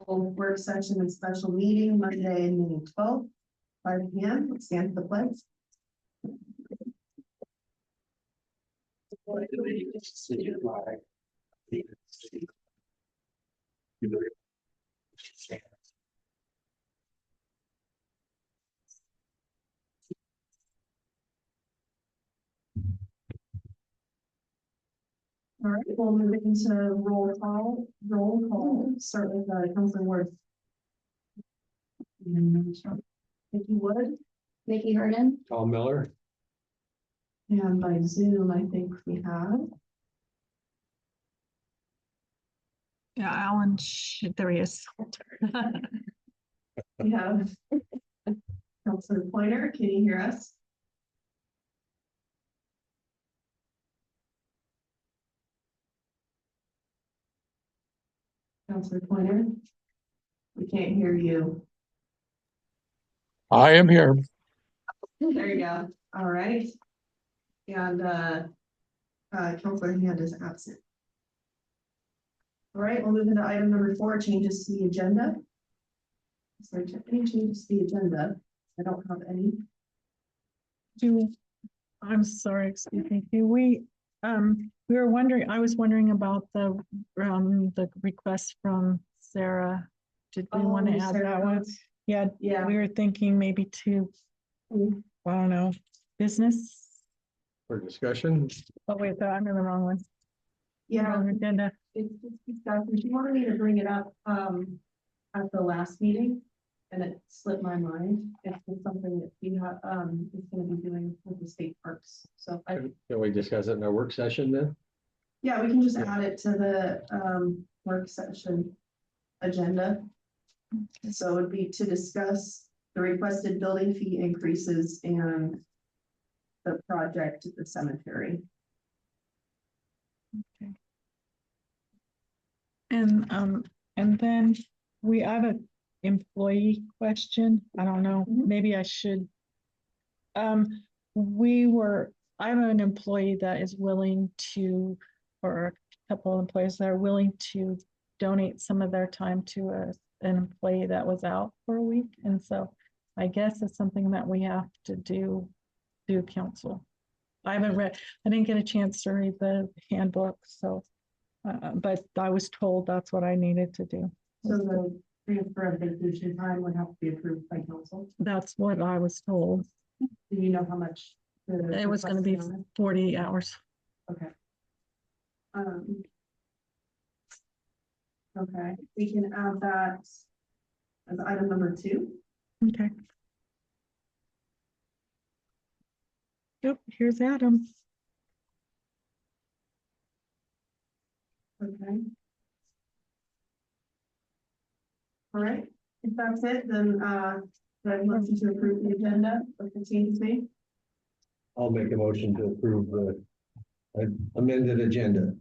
Work session and special meeting Monday, May 12th, 5 p.m. Let's stand for the pledge. All right, we'll move into roll call. Start with Councilor Ward. Nikki Wood. Nikki Hernan. Tom Miller. And by Zoom, I think we have. Yeah, Alan, there he is. We have Councilor Pointer. Can you hear us? Councilor Pointer. We can't hear you. I am here. There you go. All right. And Councilor Hand is absent. All right, we'll move into item number 4, changes to the agenda. Sorry, any changes to the agenda? I don't have any. I'm sorry, excuse me. Do we were wondering, I was wondering about the request from Sarah. Did we want to add that one? Yeah, Yeah. we were thinking maybe to, I don't know, business. For discussion. Oh, wait, I'm in the wrong one. Yeah. Wrong agenda. It's discussion. She wanted me to bring it up at the last meeting, and it slipped my mind. It's been something that we have is going to be doing with the state parks. So Can we discuss it in our work session then? yeah, we can just add it to the work session agenda. So it would be to discuss the requested building fee increases and the project at the cemetery. Okay. And then we have an employee question. I don't know, maybe I should. I have an employee that is willing to, or a couple of employees that are willing to donate some of their time to an employee that was out for a week. And so I guess it's something that we have to do council. I didn't get a chance to read the handbook, so, but I was told that's what I needed to do. So the transfer of vacation time would have to be approved by council. That's what I was told. Do you know how much? It was going to be 40 hours. Okay. Okay, we can add that as item number 2. Okay. Yep, here's Adam. Okay. All right, if that's it, then I'd motion to approve the agenda with the changes made. I'll make a motion to approve the amended agenda.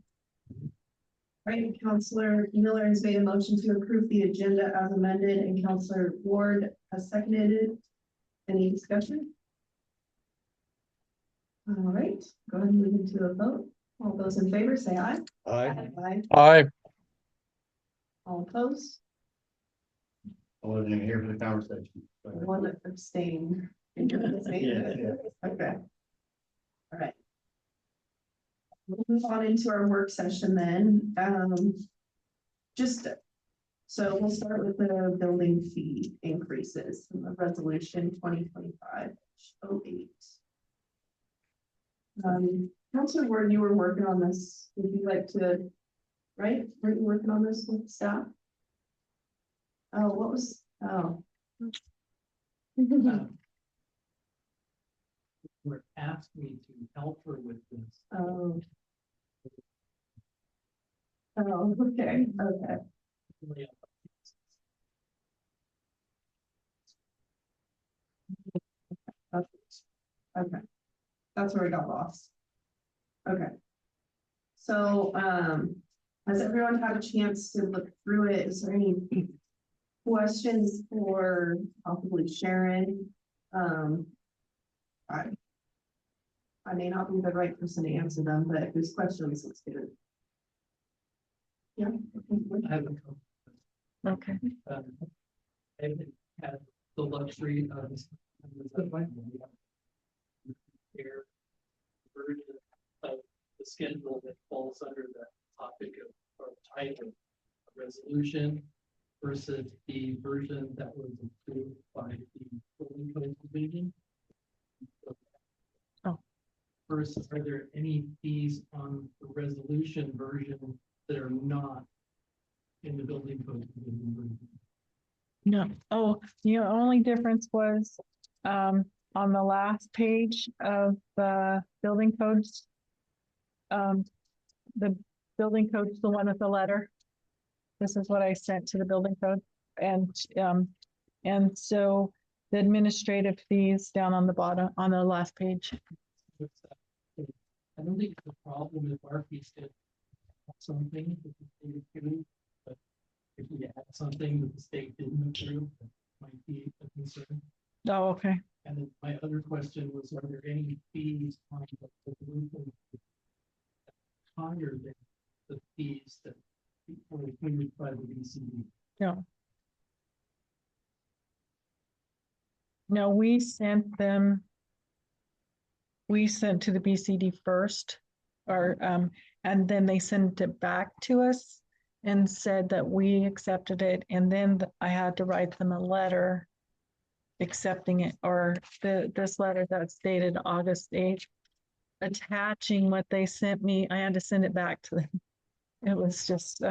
Right, Councilor Miller has made a motion to approve the agenda as amended, and Councilor Ward has seconded it. Any discussion? All right, go ahead and move into a vote. All those in favor say aye. Aye. Aye. Aye. All opposed? I wasn't even here for the conversation. One abstain. Okay. All right. We'll move on into our work session then. So we'll start with the building fee increases in the resolution 2025-08. Councilor Ward, you were working on this. Would you like to, right? Were you working on this with staff? Oh, what was, oh. Were asked me to help her with this. Oh. Oh, okay, okay. Okay. That's where we got lost. Okay. So, has everyone had a chance to look through it? Is there any questions for possibly Sharon? I may not be the right person to answer them, but if there's questions, let's do it. Yeah. I haven't come. Okay, I haven't had the luxury of. Here, version of the schedule that falls under the topic of, or type of resolution versus the version that was approved by the building code division. Oh. Versus, are there any fees on the resolution version that are not in the building code division version? no, oh, the only difference was, on the last page of the building codes. The building code's the one with the letter. This is what I sent to the building code, and so the administrative fees down on the bottom, on the last page. I don't think it's a problem if our fees did something that the state approved, but if we add something that the state didn't approve, that might be a concern. Oh, okay. And then my other question was, are there any fees on the resolution higher than the fees that were approved by the BCD? No. No, we sent to the BCD first, or, and then they sent it back to us and said that we accepted it, and then I had to write them a letter accepting it, or this letter that's dated August 8th, attaching what they sent me. I had to send it back to them. It was just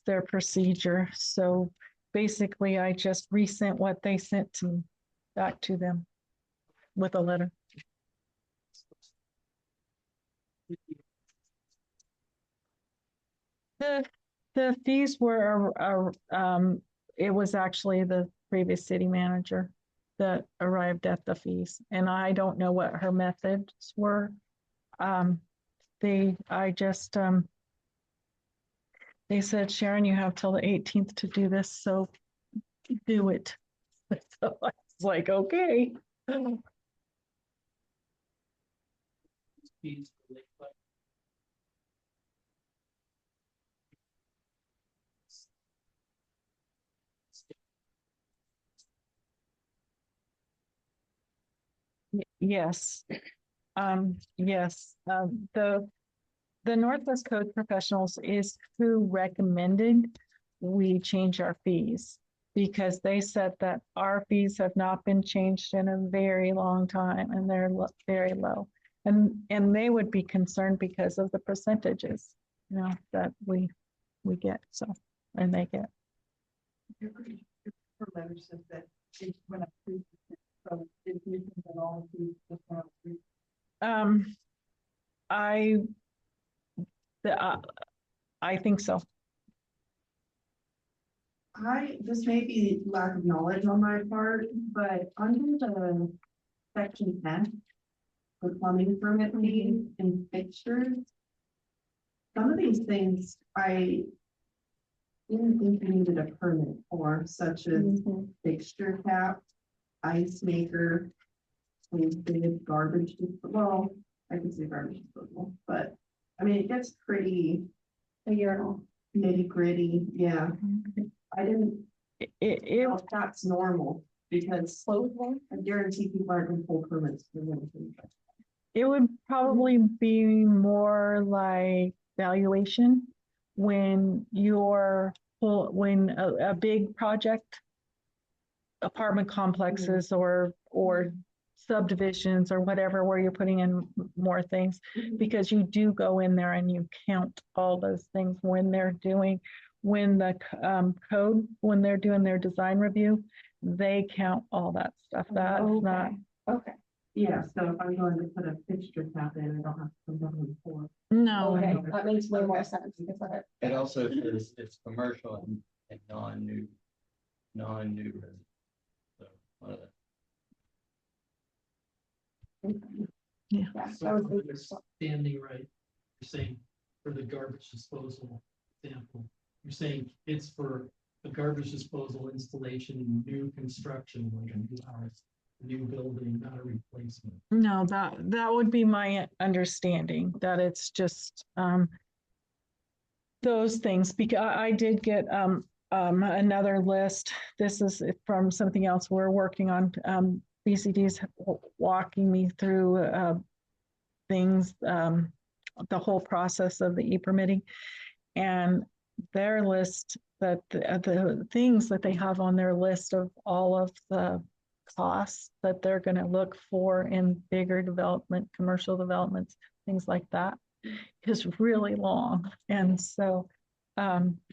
their procedure. So basically I just resent what they sent to me back to them with a letter. The fees were, it was actually the previous city manager that arrived at the fees, and I don't know what her methods were. They said, Sharon, you have till the 18th to do this, so do it. So I was like, okay. Fees for Lakeside. Yes. Yes. The Northwest Code Professionals is who recommended we change our fees, because they said that our fees have not been changed in a very long time, and they're very low. And they would be concerned because of the percentages, that we get, so, and they get. Her letter says that it went up 3%, so it isn't at all. I think so. This may be lack of knowledge on my part, but under the section 10, the plumbing permit fee and fixtures, some of these things I didn't think we needed a permit for, such as fixture cap, ice maker, garbage, well, I can say garbage disposal, but I mean, it gets pretty nitty gritty, yeah. I didn't know if that's normal, because I guarantee people aren't going to pull permits for anything. It would probably be more like valuation when when a big project, apartment complexes or subdivisions or whatever, where you're putting in more things, because you do go in there and you count all those things when they're doing their design review, they count all that stuff. That's not okay. Yeah, so if I'm going to put a fixture cap in, I don't have to come down with 4. no. Okay, that makes way more sense. It also says it's commercial and non-new. So, Yeah, So that was understanding right, you're saying for the garbage disposal example, you're saying it's for the garbage disposal installation in new construction, like a new house, a new building, not a replacement. No, that would be my understanding, that it's just those things, because I did get another list. This is from something else we're working on. BCD's walking me through things, the whole process of the e-permitting, and their list, that the things that they have on their list of all of the costs that they're going to look for in bigger development, commercial developments, things like that, is really long. And so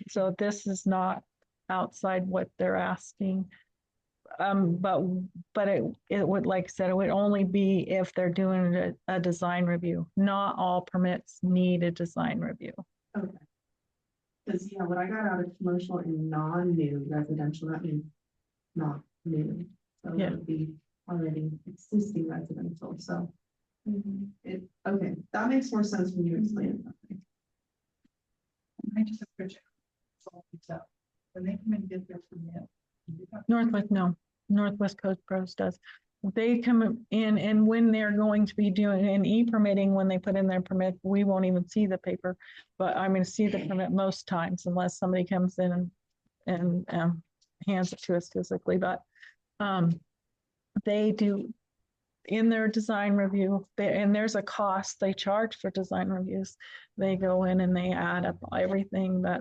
so this is not outside what they're asking. But it would, like I said, it would only be if they're doing a design review. Not all permits need a design review. Okay. Cause yeah, what I got out of commercial and non-new residential, that means not new. So Yeah. that would be already existing residential, so. It, okay, that makes more sense when you explain it that way. I just have a question. When they come and get their permit. Northwest, no, Northwest Coast Pros does. They come in, and when they're going to be doing an e-permitting, when they put in their permit, we won't even see the paper. But I'm going to see the permit most times unless somebody comes in and hands it to us physically. But they do in their design review, and there's a cost they charge for design reviews. They go in and they add up everything that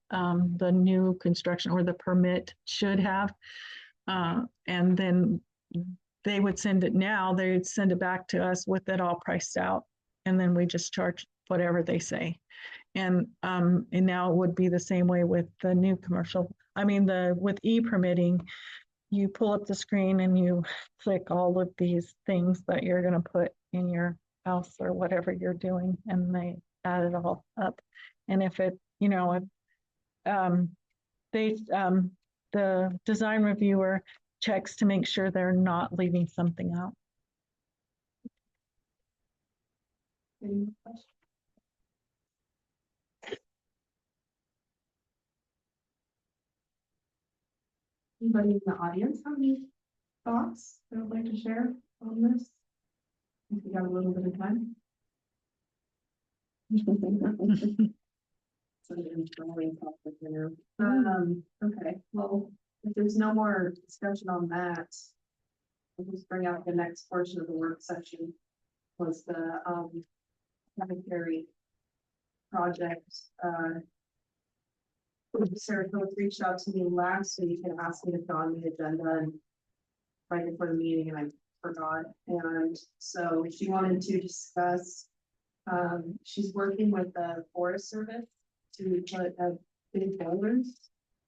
the new construction or the permit should have. And then they would send it now, they would send it back to us with it all priced out. And then we just charge whatever they say. And now it would be the same way with the new commercial. I mean, with e-permitting, you pull up the screen and you click all of these things that you're going to put in your house or whatever you're doing, and they add it all up. And if it, the design reviewer checks to make sure they're not leaving something out. Any questions? Anybody in the audience have any thoughts they would like to share on this? If we got a little bit of time. Okay, well, if there's no more discussion on that, we'll just bring out the next portion of the work session. Was the cemetery project. Sarah Phillips reached out to me last week and asked me to go on the agenda and right before the meeting, and I forgot. And so she wanted to discuss, she's working with the Forest Service to put a big boulders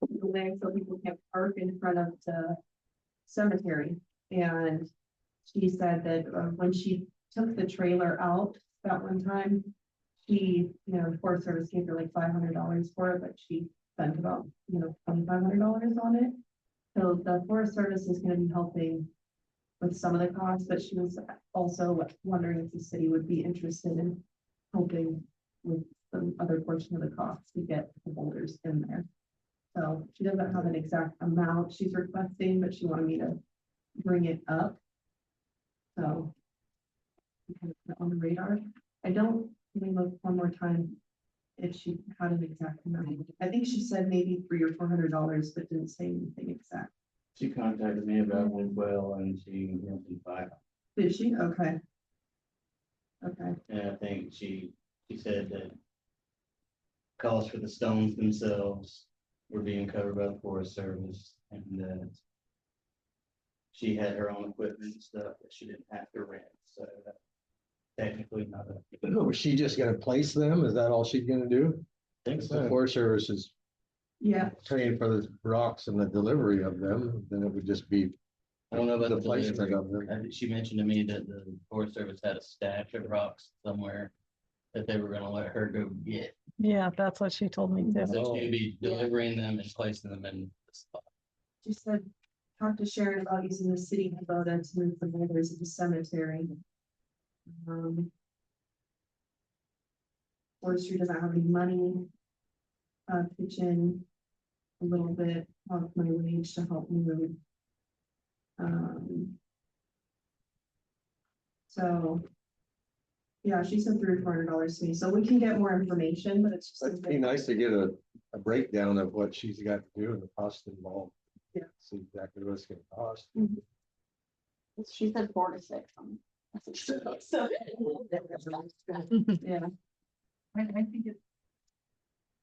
in the way so people can park in front of the cemetery. And she said that when she took the trailer out that one time, she, the Forest Service gave her like $500 for it, but she spent about, $2,500 on it. So the Forest Service is going to be helping with some of the costs, but she was also wondering if the city would be interested in helping with some other portion of the costs to get the boulders in there. So she doesn't have an exact amount she's requesting, but she wanted me to bring it up. So kind of put it on the radar. I don't, let me look one more time if she had an exact amount. I think she said maybe $300 or $400, but didn't say anything exact. She contacted me about it as well, and she mentioned $500. Did she? Okay. Okay. And I think she said that costs for the stones themselves were being covered by the Forest Service, and that she had her own equipment and stuff that she didn't have to rent. So that technically not a. Was she just gonna place them? Is that all she's gonna do? I think The so. Forest Service is Yeah. paying for the rocks and the delivery of them, then it would just be I don't know about the the placement delivery. of them. She mentioned to me that the Forest Service had a stash of rocks somewhere that they were gonna let her go get. Yeah, that's what she told me too. So she'd be delivering them and placing them in the spot. She said, talk to Sharon about using the city Kubota to move the boulders at the cemetery. Forestry doesn't have any money. Pitch in a little bit of my wage to help move. So Yeah, she said $300-400 to me, so we can get more information, but it's just. It'd be nice to get a breakdown of what she's got to do and the cost involved. Yeah. See exactly what it's gonna cost. She said 4 to 6. So. Yeah, I think it's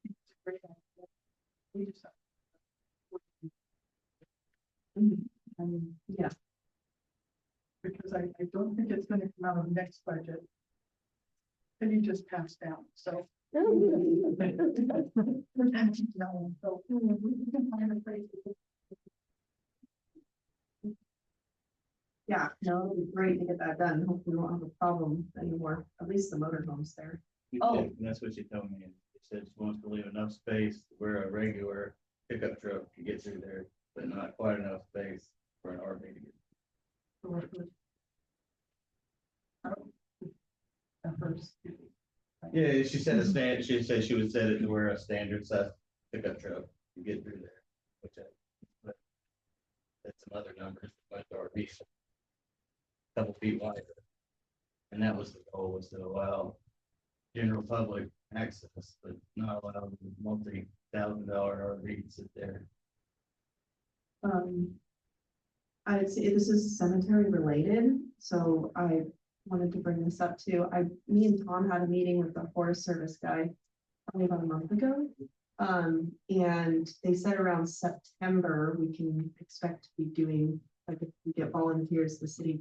a great idea. We just have. I mean, yeah, because I don't think it's gonna come out of next budget. And you just passed down, so. No, so we can find a place. yeah, no, it'd be great to get that done. Hopefully we won't have a problem anymore, at least the motorhome's there. Oh. And that's what she told me. She said she wants to leave enough space where a regular pickup truck can get through there, but not quite enough space for an RV to get. At first. Yeah, she said she said she would set it to where a standard size pickup truck can get through there, which but that's some other numbers, but the RV couple feet wider. And that was the goal, was to allow general public access, but not allow the multi-$1,000 RV to sit there. I'd say this is cemetery related, so I wanted to bring this up too. Me and Tom had a meeting with the Forest Service guy probably about a month ago. And they said around September, we can expect to be doing, like, if we get volunteers, the city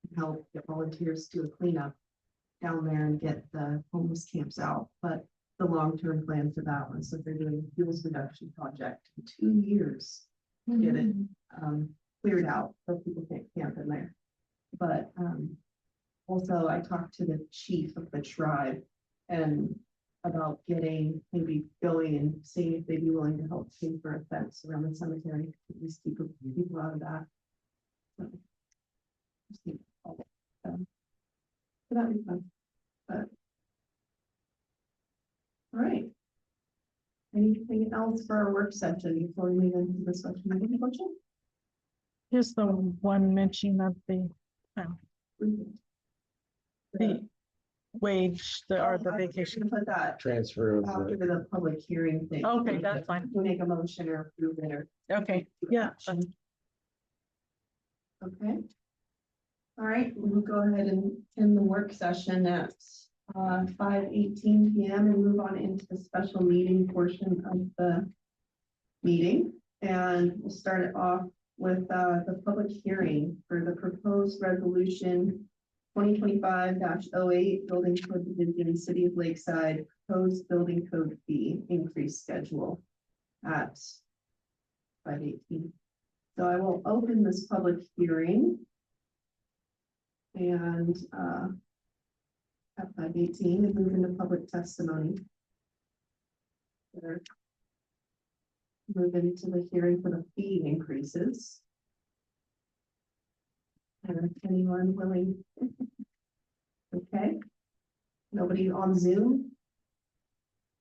can help get volunteers to a cleanup down there and get the homeless camps out. But the long-term plan for that one, so they're doing a fuels reduction project in 2 years to get it cleared out so people can't camp in there. But also I talked to the chief of the tribe and about maybe going and seeing if they'd be willing to help pay for a fence around the cemetery, at least keep people out of that. So, just think about it. So that'd be fun. But all right. Anything else for our work session before we move into the special meeting portion? Just the one mention of the wage, or the vacation. Put that Transfer of after the, the public hearing thing. Okay, that's fine. We make a motion or approve it or. Okay, yeah. Okay. All right, we'll go ahead and end the work session at 5:18 p.m. and move on into the special meeting portion of the meeting. And we'll start it off with the public hearing for the proposed resolution 2025-08 building code division, city of Lakeside, proposed building code fee increase schedule at 5:18. So I will open this public hearing. And at 5:18 and move into public testimony. Move into the hearing for the fee increases. And anyone willing? Okay. Nobody on Zoom?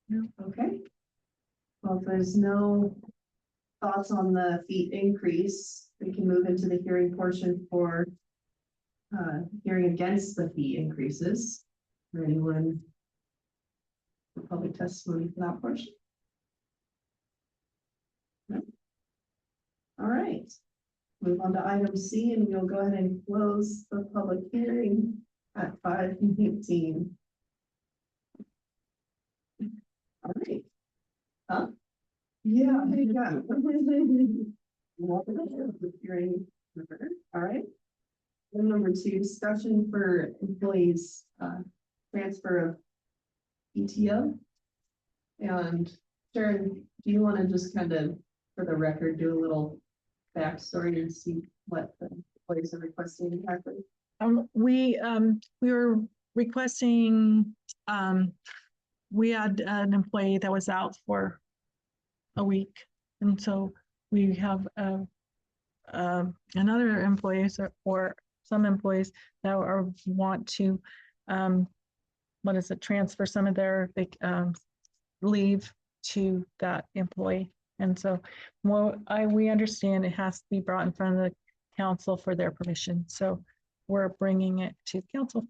No. Okay. Well, if there's no thoughts on the fee increase, we can move into the hearing portion for hearing against the fee increases. For anyone for public testimony for that portion? No. All right. Move on to item C, and we'll go ahead and close the public hearing at 5:18. All right. Huh? Yeah, yeah. Welcome to the hearing. All right. Item number 2, discussion for employees, transfer of PTO. And Sharon, do you want to just kind of, for the record, do a little backstory and see what the employees are requesting exactly? We were requesting, we had an employee that was out for a week. And so we have another employees or some employees that want to, transfer some of their leave to that employee. And so we understand it has to be brought in front of the council for their permission. So we're bringing it to council.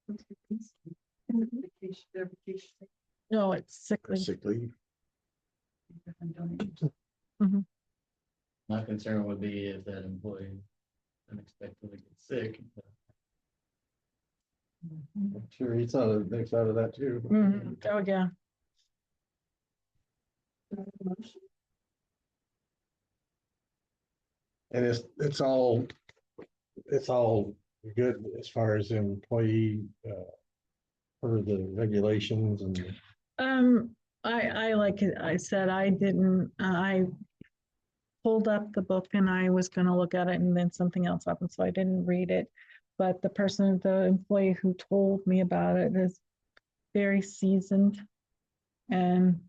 Vacation, their vacation. No, it's sick leave. Sick leave. And donations. My concern would be if that employee unexpectedly gets sick. Sure, he thought of, thinks out of that too. Mhm. Oh, yeah. And it's all good as far as employee, for the regulations and. I like it, I said, I didn't, I pulled up the book and I was gonna look at it and then something else happened, so I didn't read it. But the employee who told me about it is very seasoned and,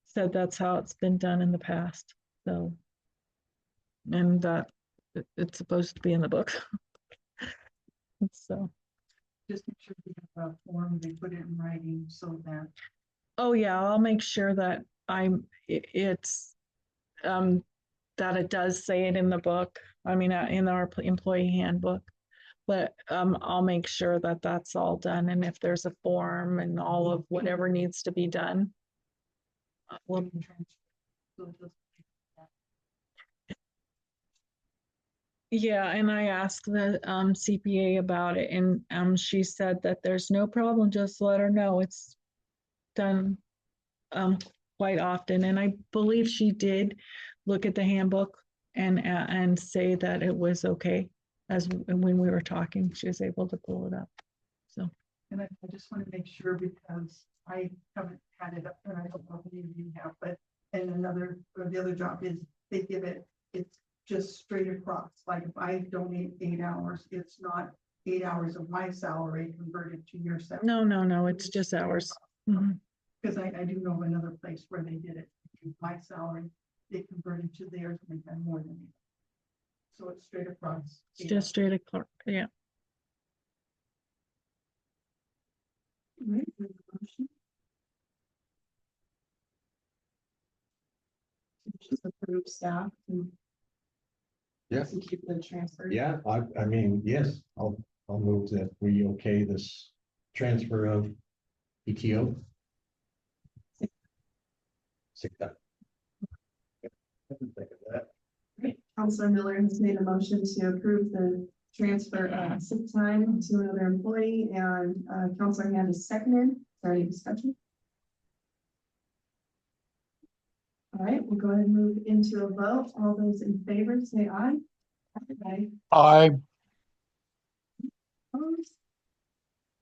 said that's how it's been done in the past, so. And that it's supposed to be in the book. So, Just make sure we have a form, they put it in writing so that. oh yeah, I'll make sure that it's, that it does say it in the book, I mean, in our employee handbook. But, I'll make sure that that's all done, and if there's a form and all of whatever needs to be done. Well, we can transfer. So it doesn't take that. yeah, and I asked the CPA about it, and she said that there's no problem, just let her know, it's done quite often, and I believe she did look at the handbook and say that it was okay, as when we were talking, she was able to pull it up, so. And I just want to make sure because I haven't had it up and I don't know if any of you have, but, and another, or the other job is they give it, it's just straight across. Like if I donate 8 hours, it's not 8 hours of my salary converted to your salary. No, it's just ours. Mhm. Because I do know of another place where they did it, my salary, they converted to theirs and they had more than me. So it's straight across. It's just straight across, yeah. Right, we have a motion. Just approve staff and. Yeah. Execute the transfer. Yeah, I mean, yes, I'll move that we okay this transfer of PTO. Sick time. I didn't think of that. Great. Counselor Miller has made a motion to approve the transfer of sick time to another employee, and Counselor Hand is seconded. Is there any discussion? All right, we'll go ahead and move into a vote. All those in favor, say aye. Aye. Aye. Opposed?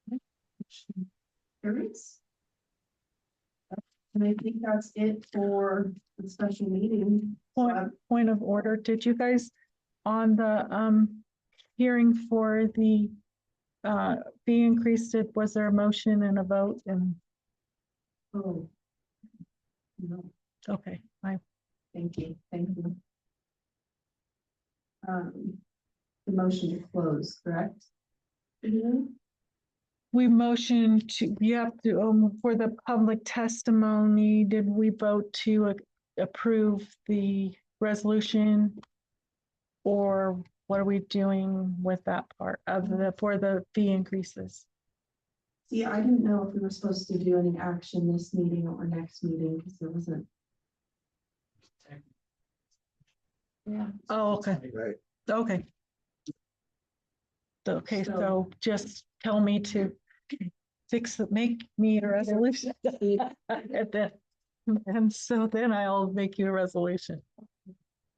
Motion carries. And I think that's it for the special meeting. So Point of order, did you guys on the hearing for the fee increase, was there a motion and a vote? And oh. No, okay, thank you, thank you. The motion to close, correct? we motioned to, you have to, for the public testimony, did we vote to approve the resolution? Or what are we doing with that part of for the fee increases? See, I didn't know if we were supposed to do any action this meeting or next meeting, because there wasn't. Yeah. Oh, okay, Right. okay. Okay, so just tell me to make me a resolution. And so then I'll make you a resolution.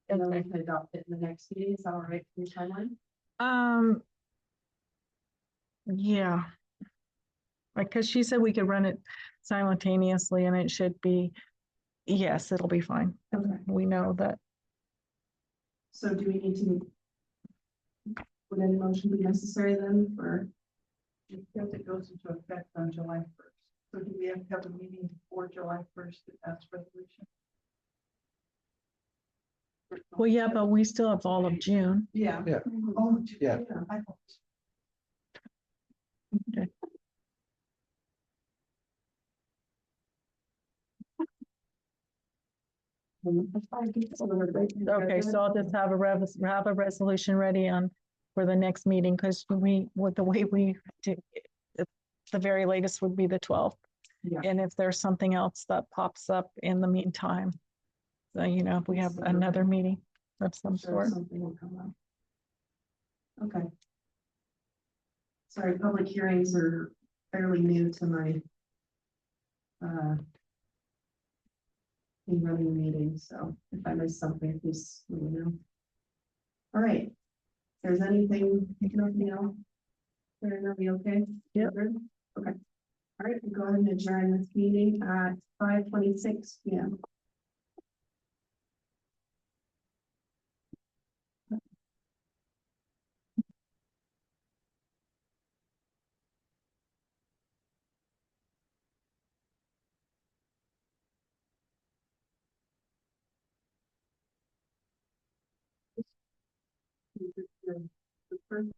And then we can adopt it in the next meeting. Is that all right for your timeline? Yeah. Like, cause she said we could run it simultaneously and it should be, yes, it'll be fine. Okay. We know that. So do we need to? Would any motion be necessary then for? Because it goes into effect on July 1st. So do we have to have a meeting before July 1st to pass resolution? Well, yeah, but we still have all of June. Yeah. Yeah. Oh, Yeah. I thought. Okay. Okay, so I'll just have a resolution ready on for the next meeting, because with the way we did, the very latest would be the 12th. Yeah. And if there's something else that pops up in the meantime, so, if we have another meeting of some Sure, sort. something will come up. Okay. Sorry, public hearings are fairly new to my in running meetings, so if I miss something, please let me know. All right. If there's anything, nothing else? They're gonna be okay? Yep. Good? Okay. All right, we'll go ahead and adjourn this meeting at 5:26 p.m. The first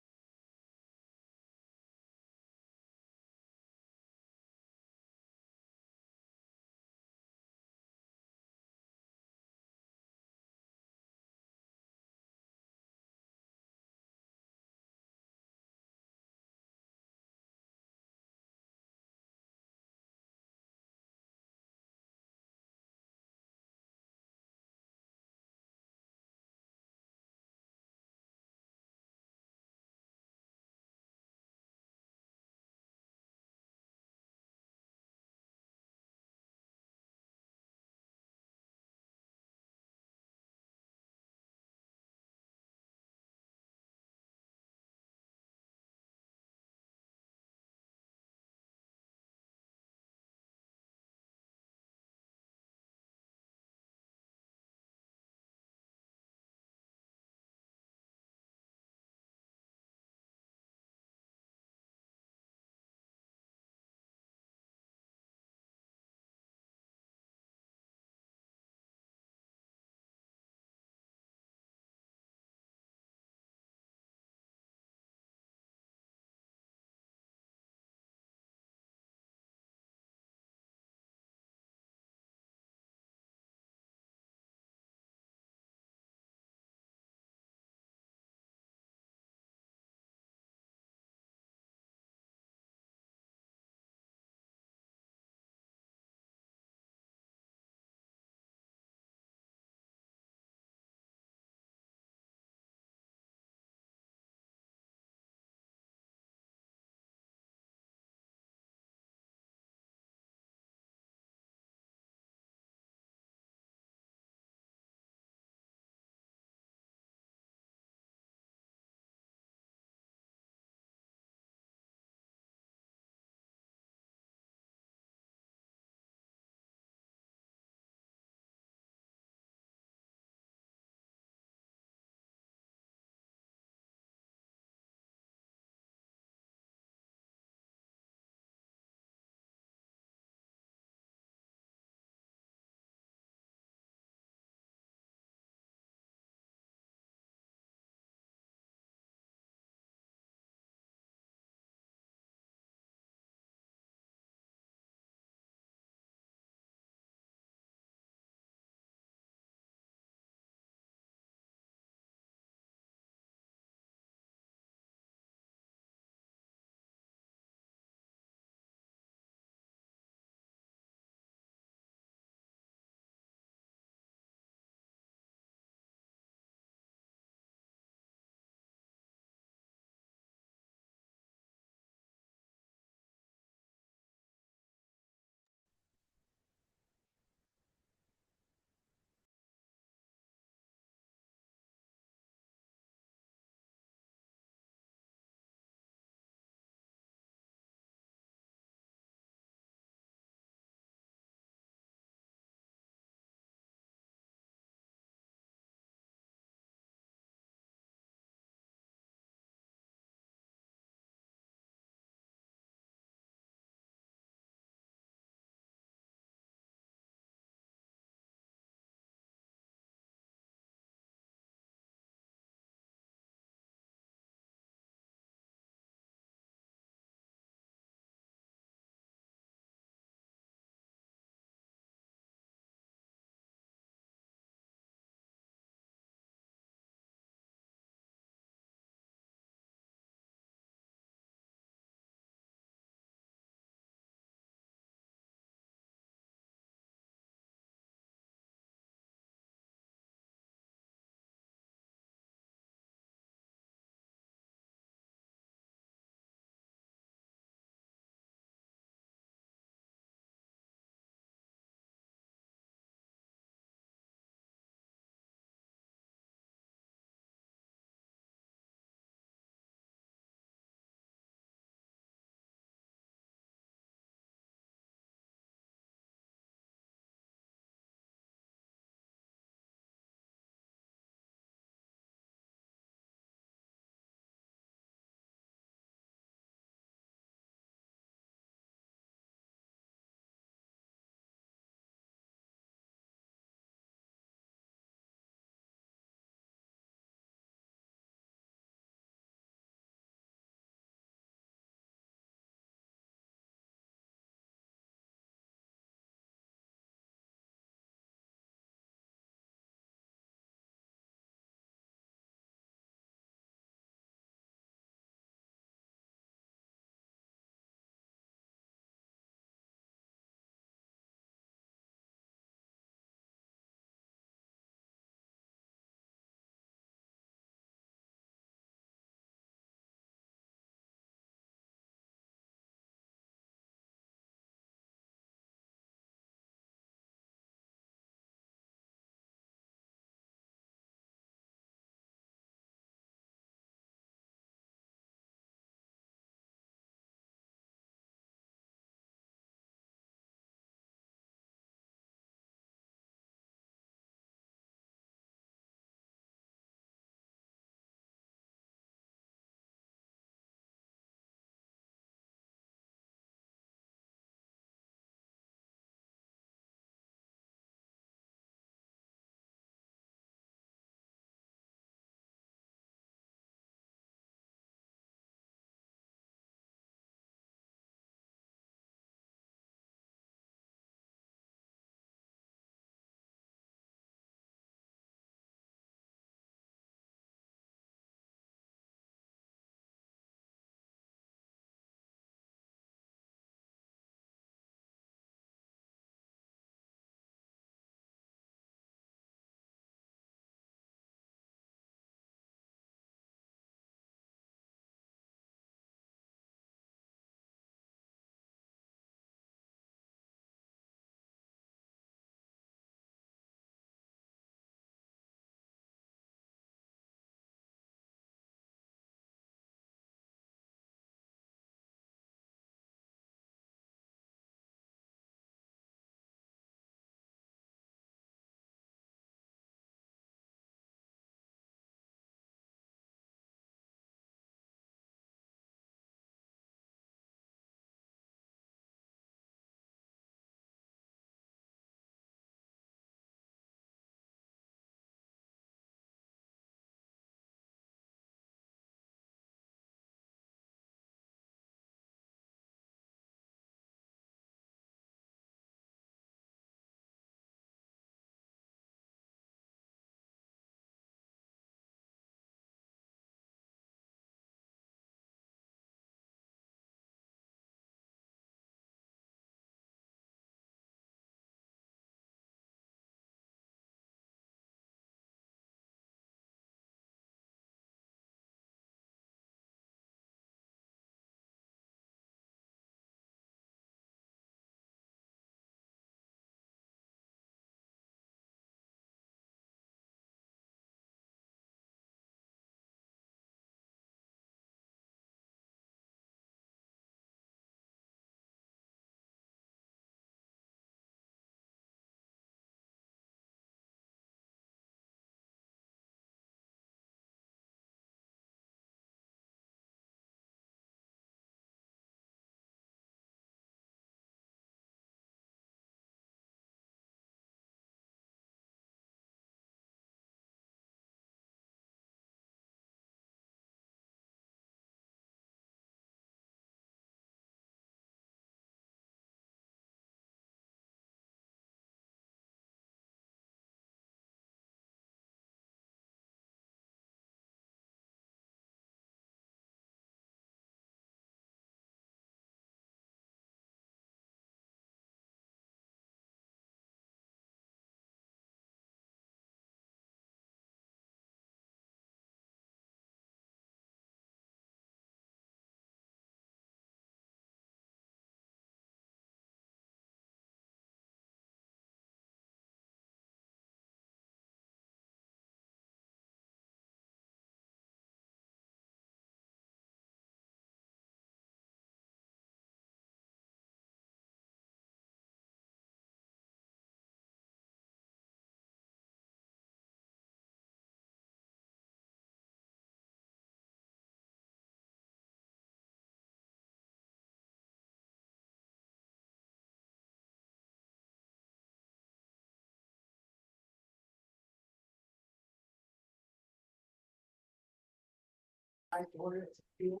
I ordered it to you.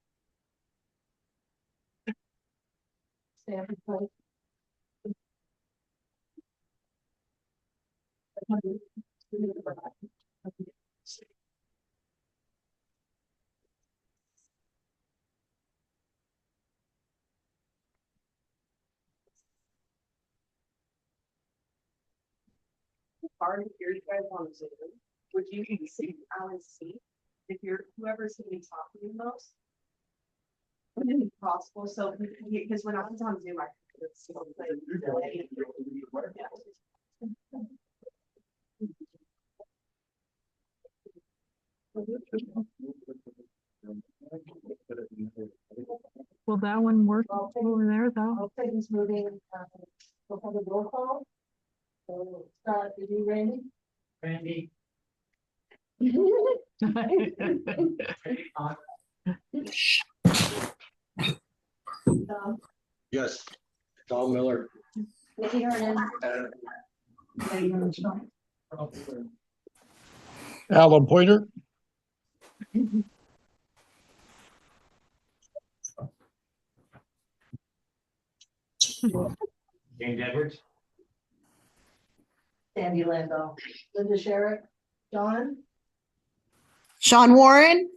Stamp and plate. Hard if you guys want to Zoom, would you see Alan see if you're whoever's going to be talking the most? Wouldn't it be possible? So because when I was on Zoom, I could still play. Will that one work over there though? I'll say this moving, we'll have a roll call. So start with you, Randy. Randy. Yes. Tom Miller. Maybe you're in. Alan Pointer. James Edwards. Sandy Landau. Linda Sherrick. John. Sean Warren.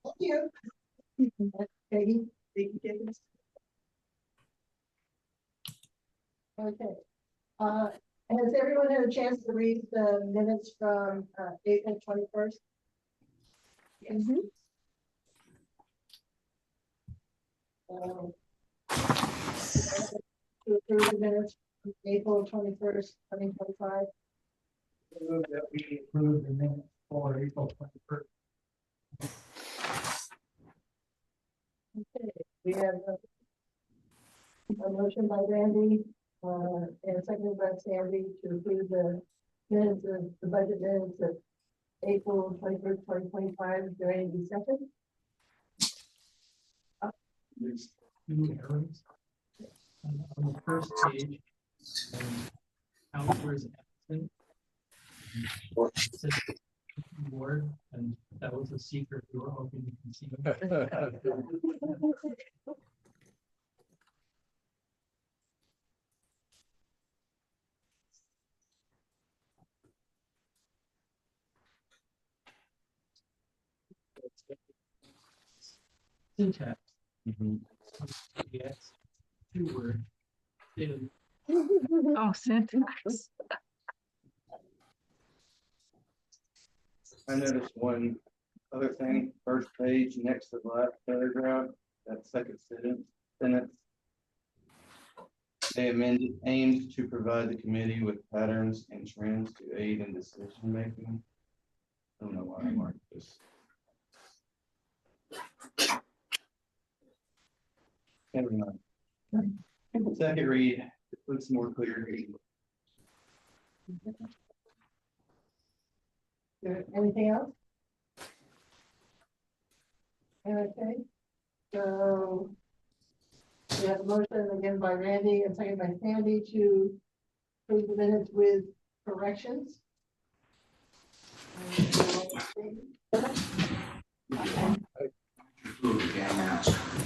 Thank you. Peggy. Peggy Dickens. Okay. Has everyone had a chance to read the minutes from April 21st? Yes. To approve the minutes from April 21st, 2025. Move that we approve the minutes for April 21st. Okay, we have a motion by Randy, and seconded by Sandy to approve the minutes of the budget minutes of April 21st, 2025. Is there any discussion? There's two errors. On the first page, counselor is absent. It says Board, and that was a secret. We were hoping you can see them. Syntax. Yes, two word. Oh, syntax. I noticed one other thing, first page, next to the last paragraph, that second sentence. They amended, aimed to provide the committee with patterns and trends to aid in decision making. I don't know why I marked this. Never mind. Second read, it looks more clear. Anything else? Okay, so we have a motion again by Randy and second by Sandy to approve the minutes with corrections.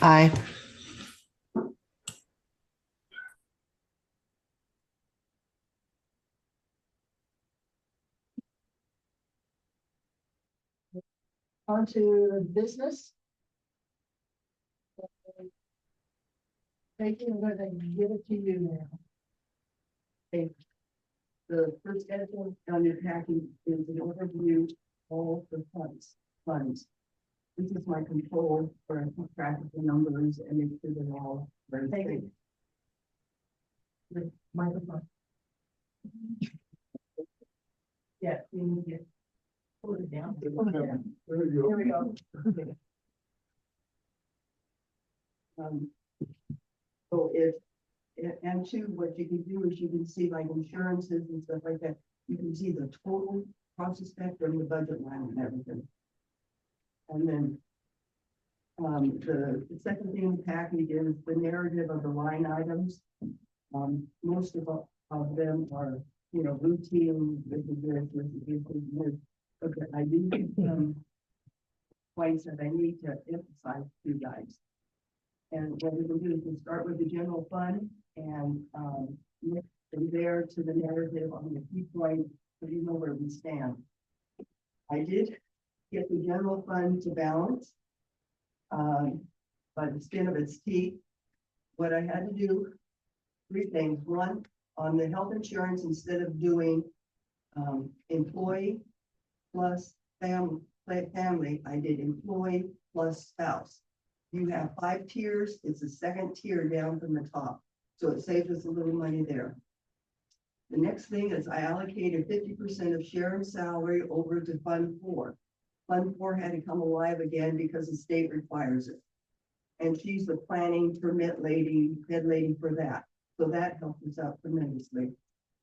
Aye. On to business. Thank you, I'm gonna give it to you now. Okay. The first item on your packet is an overview of all the funds. This is my control for keep track of the numbers and make sure they're all very safe. The microphone. Yeah, you need to pull it down. Pull it down. There we go. Okay. So and two, what you can do is you can see like insurances and stuff like that. You can see the total cost spectrum, the budget line and everything. And then the second thing in the package is the narrative of the line items. Most of them are, you know, routine, this is this, this is this, this is this. Okay, I do points that I need to emphasize to you guys. And what we will do is we'll start with the general fund and, look from there to the narrative on the key points, so you know where we stand. I did get the general fund to balance, by the skin of its teeth. What I had to do, three things. One, on the health insurance, instead of doing, employee plus family, I did employee plus spouse. You have 5 tiers, it's the second tier down from the top, so it saves us a little money there. The next thing is I allocated 50% of Sharon's salary over to Fund 4. Fund 4 had to come alive again because the state requires it. And she's the planning permit lady, head lady for that, so that helped us out tremendously.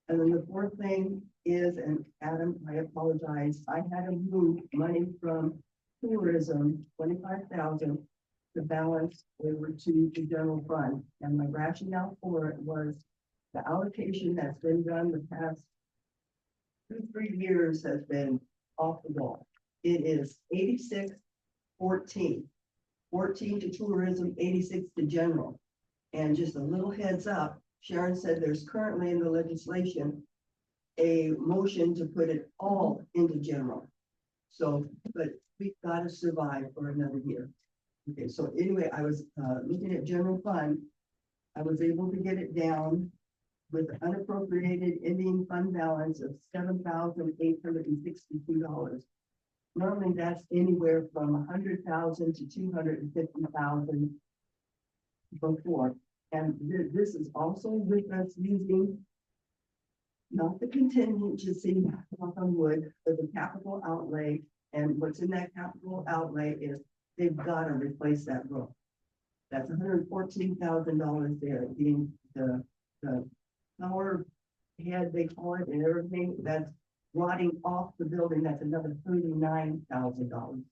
And then the fourth thing is, and Adam, I apologize, I had to move money from tourism, 25,000, to balance over to the general fund. And my rationale for it was the allocation that's been done the past 2-3 years has been off the wall. It is 86-14, 14 to tourism, 86 to general. And just a little heads up, Sharon said there's currently in the legislation a motion to put it all into general. So, but we've got to survive for another year. Okay, so anyway, I was looking at general fund. I was able to get it down with unappropriated ending fund balance of $7,862. Normally that's anywhere from 100,000 to 250,000 before. And this is also with us using not the contingency, knock on wood, but the capital outlay. And what's in that capital outlay is they've got to replace that roof. That's $114,000 there, being the power head, they call it, and everything that's rotting off the building. That's another $39,000.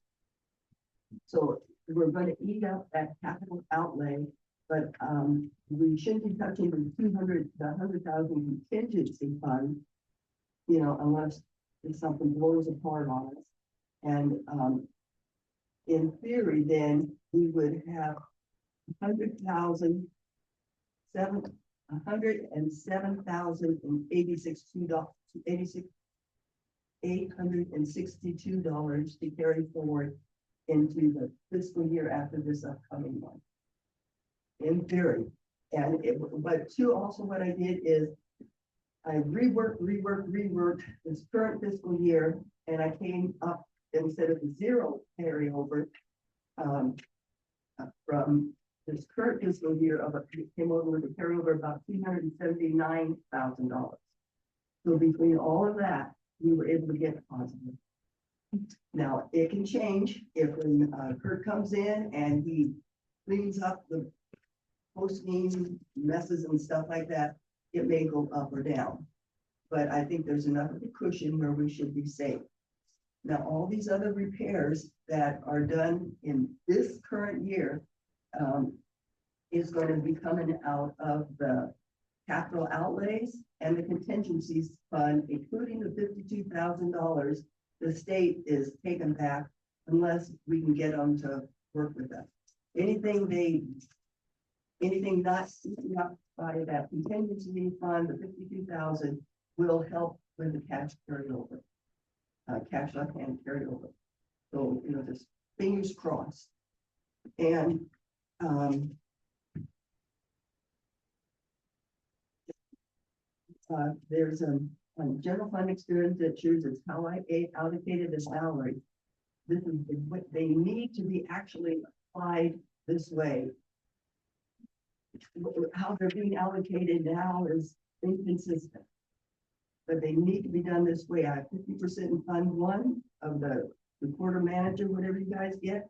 So we're going to eat up that capital outlay, but we shouldn't be touching the 100,000 contingency fund, you know, unless something blows apart on us. And in theory, then we would have $107,086 $862 to carry forward into the fiscal year after this upcoming one. In theory, and but two, also what I did is I reworked this current fiscal year, and I came up instead of the 0 carryover from this current fiscal year came over with a carryover about $379,000. So between all of that, we were able to get positive. Now it can change if when Kurt comes in and he cleans up the post-game messes and stuff like that, it may go up or down. But I think there's enough of a cushion where we should be safe. Now, all these other repairs that are done in this current year is going to be coming out of the capital outlays and the contingencies fund, including the $52,000 the state is taken back unless we can get them to work with us. Anything not eaten up by that contingency fund, the 52,000 will help with the cash carryover, cash left hand carryover. So, you know, just fingers crossed. And there's a general fund experience that chooses how I allocated the salary. This is what they need to be actually applied this way. How they're being allocated now is inconsistent, but they need to be done this way. I have 50% in Fund 1 of the recorder manager, whatever you guys get,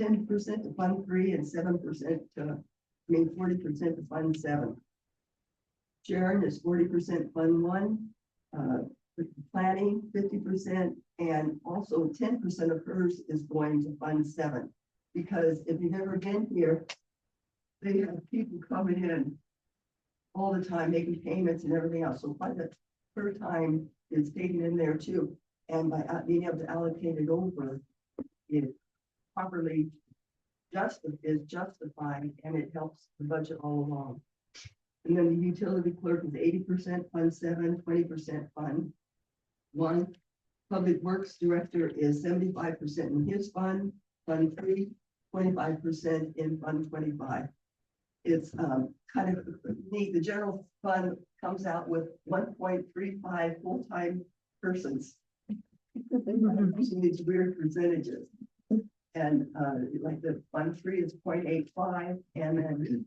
10% to Fund 3, and 7% to, 40% to Fund 7. Sharon is 40% Fund 1, planning 50%, and also 10% of hers is going to Fund 7. Because if you've ever been here, they have people coming in all the time, making payments and everything else. So quite a her time is taken in there too. And by being able to allocate it over, it properly is justified, and it helps the budget all along. And then the utility clerk is 80% Fund 7, 20% Fund 1. Public Works Director is 75% in his fund, Fund 3, 25% in Fund 25. It's kind of neat. The general fund comes out with 1.35 full-time persons. Using these weird percentages. And like the Fund 3 is 0.85, and then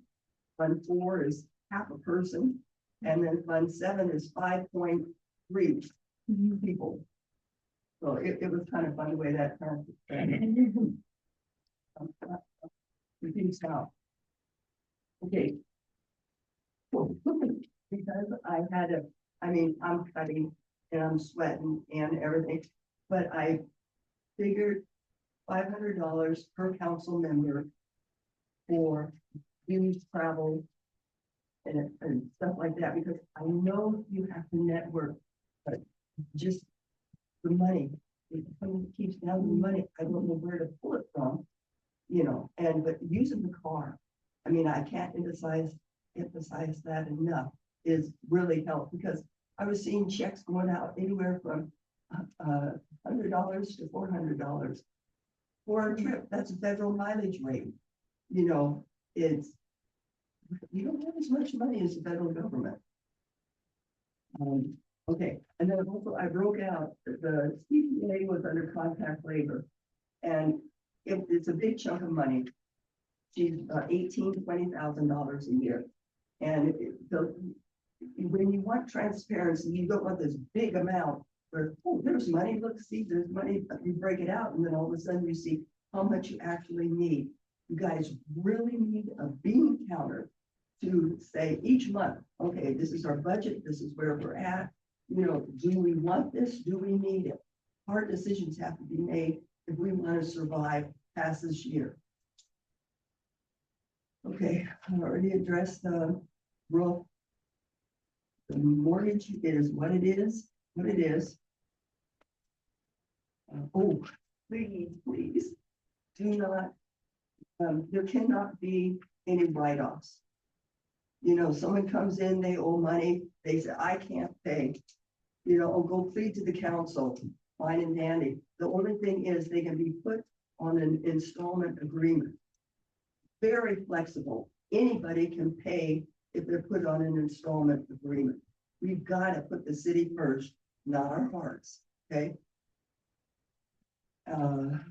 Fund 4 is half a person, and then Fund 7 is 5.3 people. So it was kind of fun the way that kind of reduced out. Okay. Well, because I'm cutting and I'm sweating and everything, but I figured $500 per council member for used travel and stuff like that, because I know you have to network, but just the money, if someone keeps down the money, I don't know where to pull it from, but using the car, I can't emphasize that enough, is really help, because I was seeing checks going out anywhere from $100 to $400 for a trip. That's a federal mileage rate. It's, you don't have as much money as the federal government. Okay, and then also I broke out the CPA was under contract labor, and it's a big chunk of money. She's $18,000 to $20,000 a year, and when you want transparency, you don't want this big amount where, oh, there's money. Look, see, there's money. You break it out, and then all of a sudden you see how much you actually need. You guys really need a bean counter to say each month, okay, this is our budget. This is where we're at. Do we want this? Do we need it? Hard decisions have to be made if we want to survive past this year. Okay, I already addressed the roof. The mortgage is what it is. Oh, please do not, there cannot be any write-offs. Someone comes in, they owe money, they say, I can't pay. I'll go plead to the council, fine and dandy. The only thing is they can be put on an installment agreement. Very flexible. Anybody can pay if they're put on an installment agreement. We've got to put the city first, not our hearts, okay? And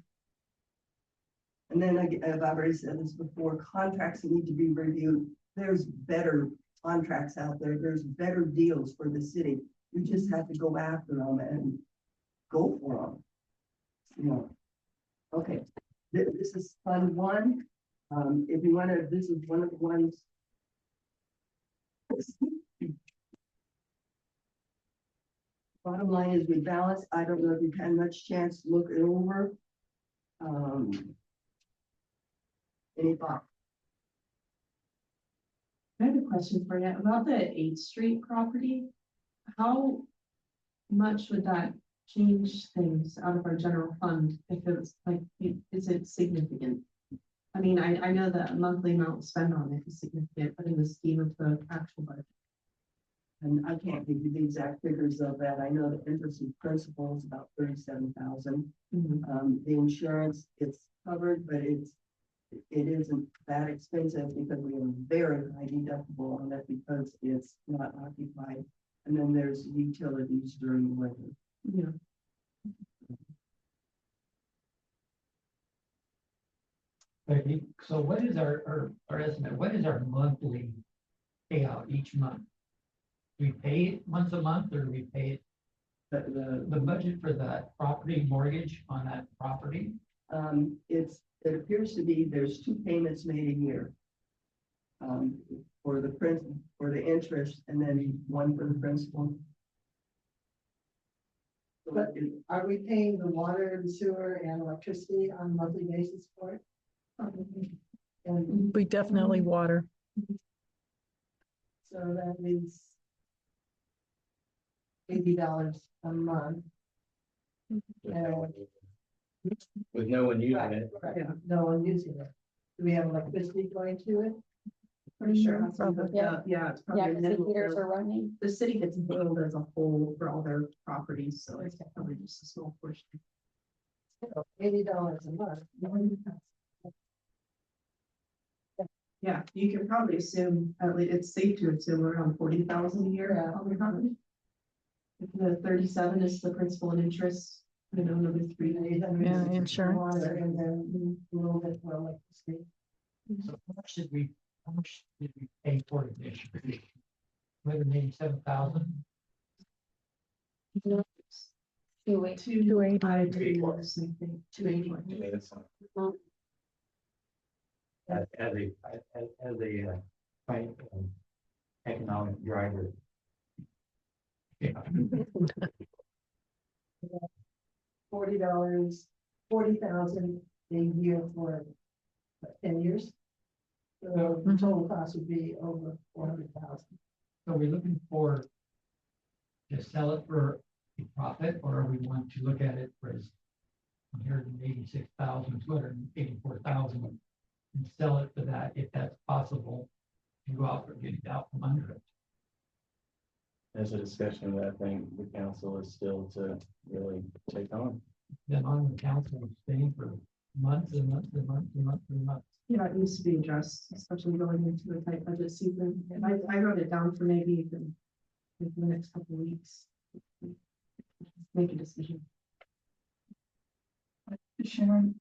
then I've already said this before, contracts need to be reviewed. There's better contracts out there. There's better deals for the city. We just have to go after them and go for them. Okay, this is Fund 1. If you want to, this is one of the ones. Bottom line is we balance. I don't know if you've had much chance to look it over. Any thoughts? I have a question for you about the 8th Street property. How much would that change things out of our general fund if it was like, is it significant? I know that monthly amount spent on it is significant, but in the scheme of the actual budget. And I can't give you the exact figures of that. I know the interest and principal is about 37,000. The insurance, it's covered, but it isn't that expensive because we have a very high deductible on that because it's not occupied. And then there's utilities during the winter. Yeah. So what is our estimate? What is our monthly payout each month? Do we pay it once a month, or do we pay it the budget for that property mortgage on that property? It appears to be there's 2 payments made a year. For the interest, and then one for the principal. But are we paying the water and sewer and electricity on a monthly basis for it? And We definitely water. so that means $80 a month. And with no one using Right, it. right, no one using it. Do we have electricity going to it? Pretty sure. that's what Probably. the- Yeah, it's Yeah, probably. because the minimal heaters bill. are running. The city gets billed as a whole for all their properties, so it's probably just a small portion. $80 a month. Yeah, you can probably assume, at least it's safe to assume around 40,000 a year Yeah. on the property. If the 37 is the principal and interest, another 3. Yeah, insurance. Water and then a little bit for electricity. So how much did we pay for it this year? $187,000. Two weeks. 280. I think 280. Yeah, that's fine. As a economic driver. $40, 40,000 a year for 10 years. So the total cost would be over 400,000. So we're looking for to sell it for a profit, or we want to look at it for as 186,000, 284,000, and sell it for that, if that's possible, and go out for getting it out from under it. There's a discussion that I think the council is still to really take on. Been on the council staying for months and months and months and months and months. Yeah, it needs to be addressed, especially going into a tight budget season. And I wrote it down for maybe even in the next couple of weeks. Make a decision. Sharon,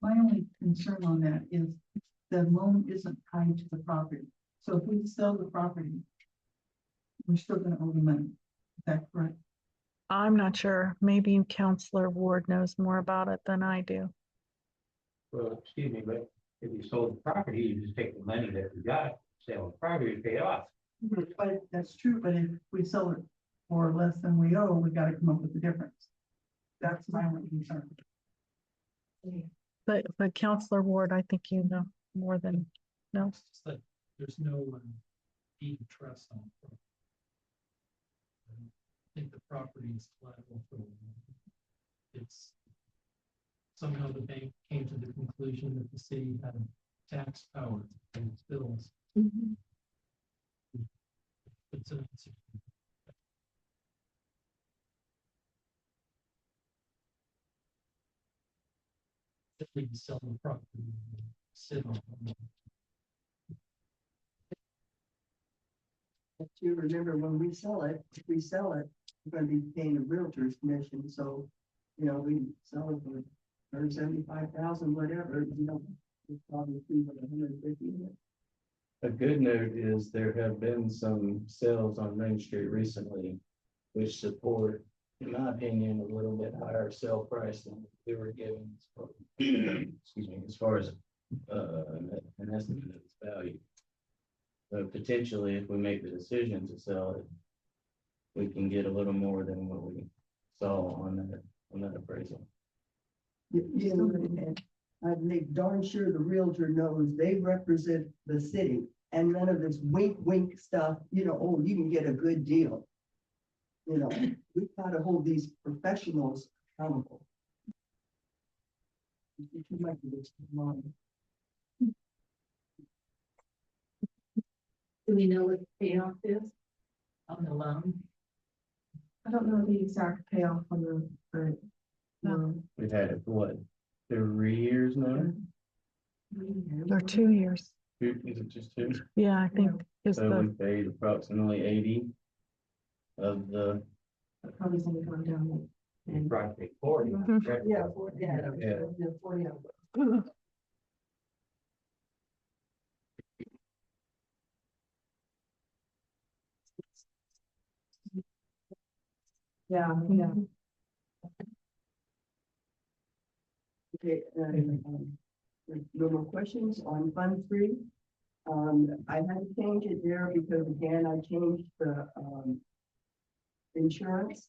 my only concern on that is the loan isn't tied to the property. So if we sell the property, we're still gonna owe the money. Is that correct? I'm not sure. Maybe Counselor Ward knows more about it than I do. Well, excuse me, but if you sold the property, you just take the money that you got, sell the property, and pay it off. But that's true, but if we sell it for less than we owe, we gotta come up with the difference. That's my only concern. But Counselor Ward, I think you know more than, no. It's just that there's no deed of trust on it. I think the property is collateral for the loan. It's somehow the bank came to the conclusion that the city had tax power to pay its bills. It's a. If we sell the property, sit on it. If you remember, when we sell it, if we sell it, we're gonna be paying a realtor's commission, so, we sell it for 175,000, whatever, it's probably 150. A good note is there have been some sales on Main Street recently, which support, in my opinion, a little bit higher sale price than we were given. Excuse me, as far as an estimate of its value. So potentially, if we make the decision to sell it, we can get a little more than what we saw on that appraisal. And I'd make darn sure the realtor knows they represent the city and none of this wink, wink stuff, oh, you can get a good deal. We've got to hold these professionals accountable. Too much of this money. Do we know what the payoff is on the loan? I don't know the exact payoff on the We've had it for what, 3 years now? Or 2 years. Is it just 2? Yeah, I think is So we the, paid approximately 80 of the, probably only gone down. You probably pay 40. Yeah, 40 of them. Yeah. Okay, no more questions on Fund 3. I had to change it there because again, I changed the, insurance.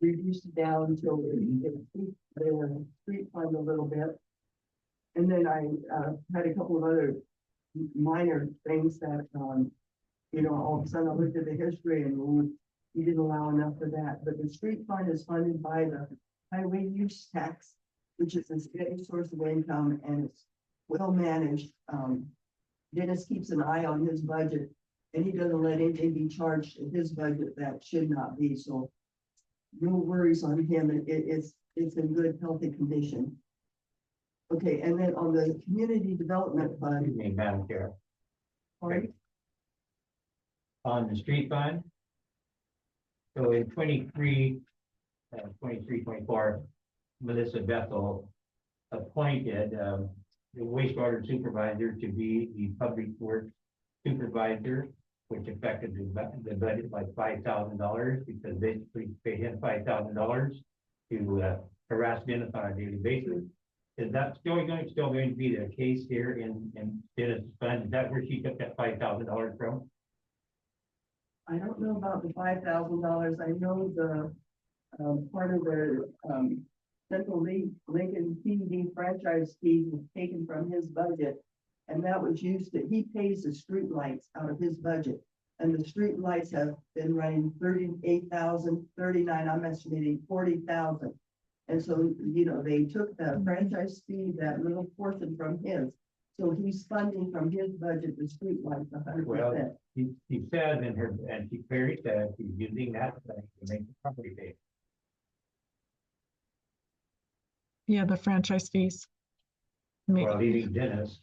Reduced it down until the street fund a little bit. And then I, had a couple of other minor things that, all of a sudden I looked at the history and we didn't allow enough for that, but the street fund is funded by the highway use tax. which is a steady source of income and it's well managed. Dennis keeps an eye on his budget and he doesn't let anything be charged in his budget that should not be, so no worries on him. It's in good, healthy condition. Okay, and then on the community development Excuse fund, me, Madam Chair, sorry, on the street fund. So in 23, 24, Melissa Bethel appointed the wastewater supervisor to be the public works supervisor, which affected the budget by $5,000 because basically paid him $5,000 to harass Dennis on a daily basis. Is that still going to be the case here in Dennis' fund? Is that where she took that $5,000 from? I don't know about the $5,000. I know the part of the Central Lincoln PD franchise fee was taken from his budget. And that was used to, he pays the street lights out of his budget. And the street lights have been running 38,000, 39, I'm estimating 40,000. And so, you know, they took the franchise fee, that little portion from his. So he's funding from his budget, the street lights 100%. Well, he says in her, and she clearly says he's using that to make the property pay. Yeah, the franchise fees. Ma- Well, leaving Dennis,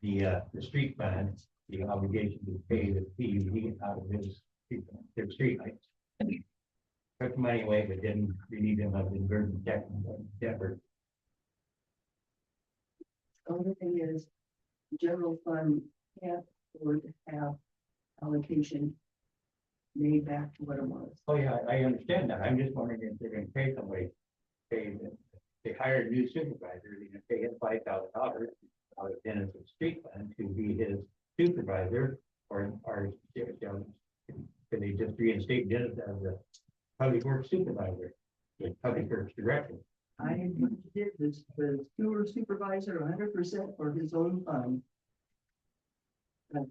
the street fund, the obligation to pay the fee he gets out of his, their street lights. Took money away, but didn't relieve him of the burden debt. The only thing is, general fund can't afford to have allocation made back to what it was. Oh, yeah, I understand that. I'm just wondering if they're gonna pay somebody, they hire a new supervisor, they're gonna pay him $5,000 out of Dennis's street fund to be his supervisor, or can they just reinstate Dennis as a public works supervisor, the public works director? I did this, the sewer supervisor 100% for his own fund. But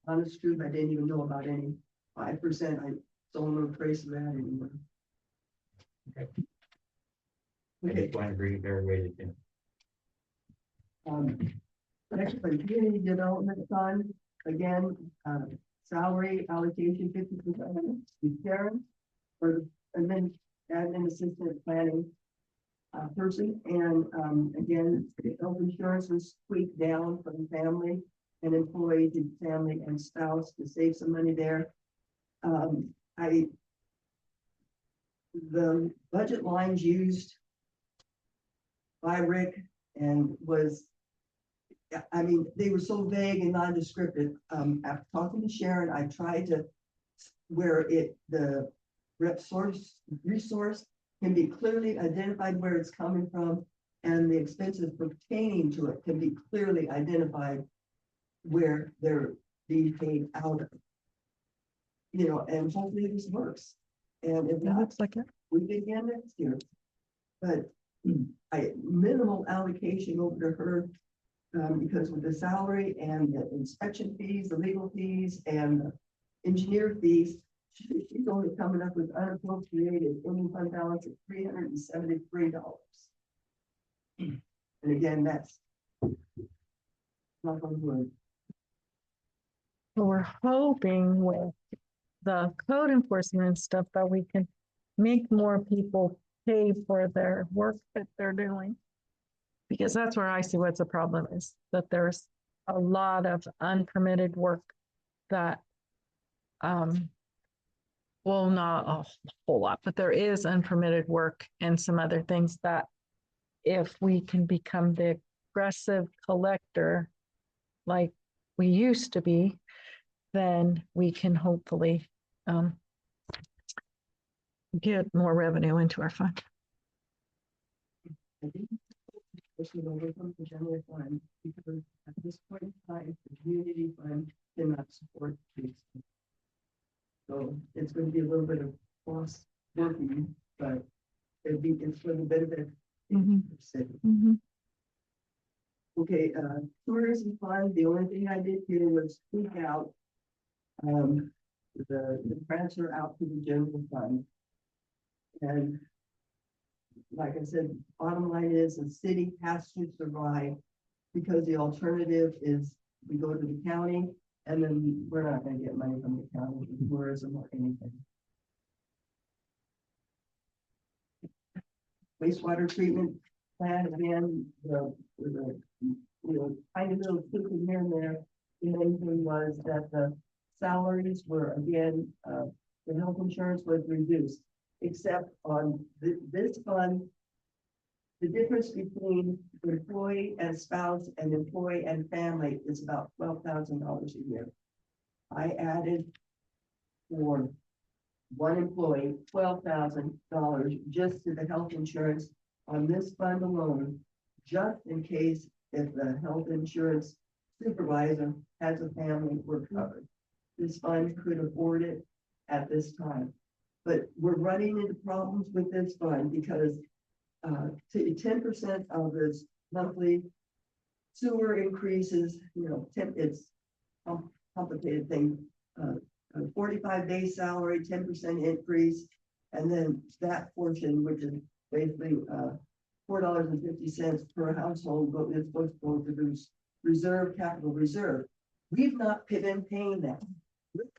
honest truth, I didn't even know about any 5%. I don't know trace of that anymore. Okay. I just want to bring it their way to Next one, community development fund, again, salary allocation 50% to Karen for admin assistant planning person, and again, health insurance was tweaked down from family and employee to family and spouse to save some money there. The budget lines used by Rick and was, I mean, they were so vague and non-descriptive. After talking to Sharon, I tried to where the resource can be clearly identified where it's coming from, and the expenses pertaining to it can be clearly identified where they're being paid out of. You know, and hopefully this works. And if It not, looks like it. we begin next year. But minimal allocation over to her because with the salary and the inspection fees, the legal fees, and the engineer fees, she's only coming up with unappropriated ending fund balance of $373. And again, that's not on wood. So we're hoping with the code enforcement and stuff that we can make more people pay for their work that they're doing. Because that's where I see what's the problem is, that there's a lot of unpermitted work that, well, not a whole lot, but there is unpermitted work and some other things that if we can become the aggressive collector like we used to be, then we can hopefully get more revenue into our fund. I think this will overcome the general fund because at this point in time, the community fund cannot support these. So it's going to be a little bit of cost working, but it's for the benefit of the city. Okay, tourism fund, the only thing I did here was tweak out the transfer out to the general fund. And like I said, bottom line is the city has to survive. Because the alternative is we go to the county and then we're not gonna get money from the county, tourism or anything. Wastewater treatment plant, again, tiny little something here and there. The main thing was that the salaries were, again, the health insurance was reduced, except on this fund. The difference between employee and spouse and employee and family is about $12,000 a year. I added for one employee, $12,000 just to the health insurance on this fund alone, just in case if the health insurance supervisor has a family, we're covered. This fund could afford it at this time. But we're running into problems with this fund because 10% of this monthly sewer increases, it's a complicated thing. A 45-day salary, 10% increase, and then that portion, which is basically $4.50 per household, is supposed to go to this capital reserve. We've not been paying that.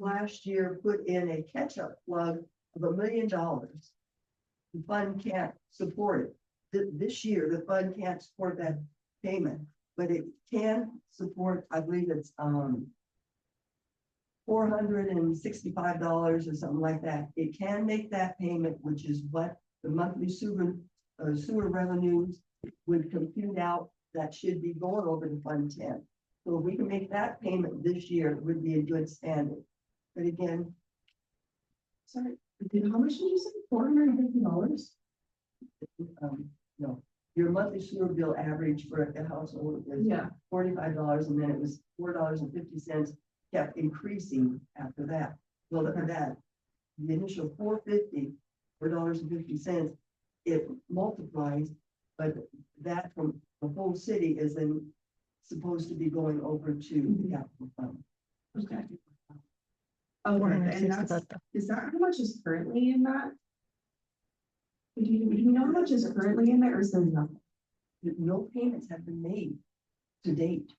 Last year put in a catch-up plug of $1 million. The fund can't support it. This year, the fund can't support that payment, but it can support, I believe it's $465 or something like that. It can make that payment, which is what the monthly sewer revenues would compute out. That should be going over to Fund 10. So if we can make that payment this year, it would be a good standard. But again, Sorry, how much did you say? $450? No, your monthly sewer bill average for a household is $45, and then it was $4.50, kept increasing after that. Well, look at that. The initial $4.50, it multiplies, but that from the whole city is then supposed to be going over to the capital fund. Okay. Oh, and that's, is that how much is currently in that? Do you know how much is currently in there, or is there nothing? No payments have been made to date.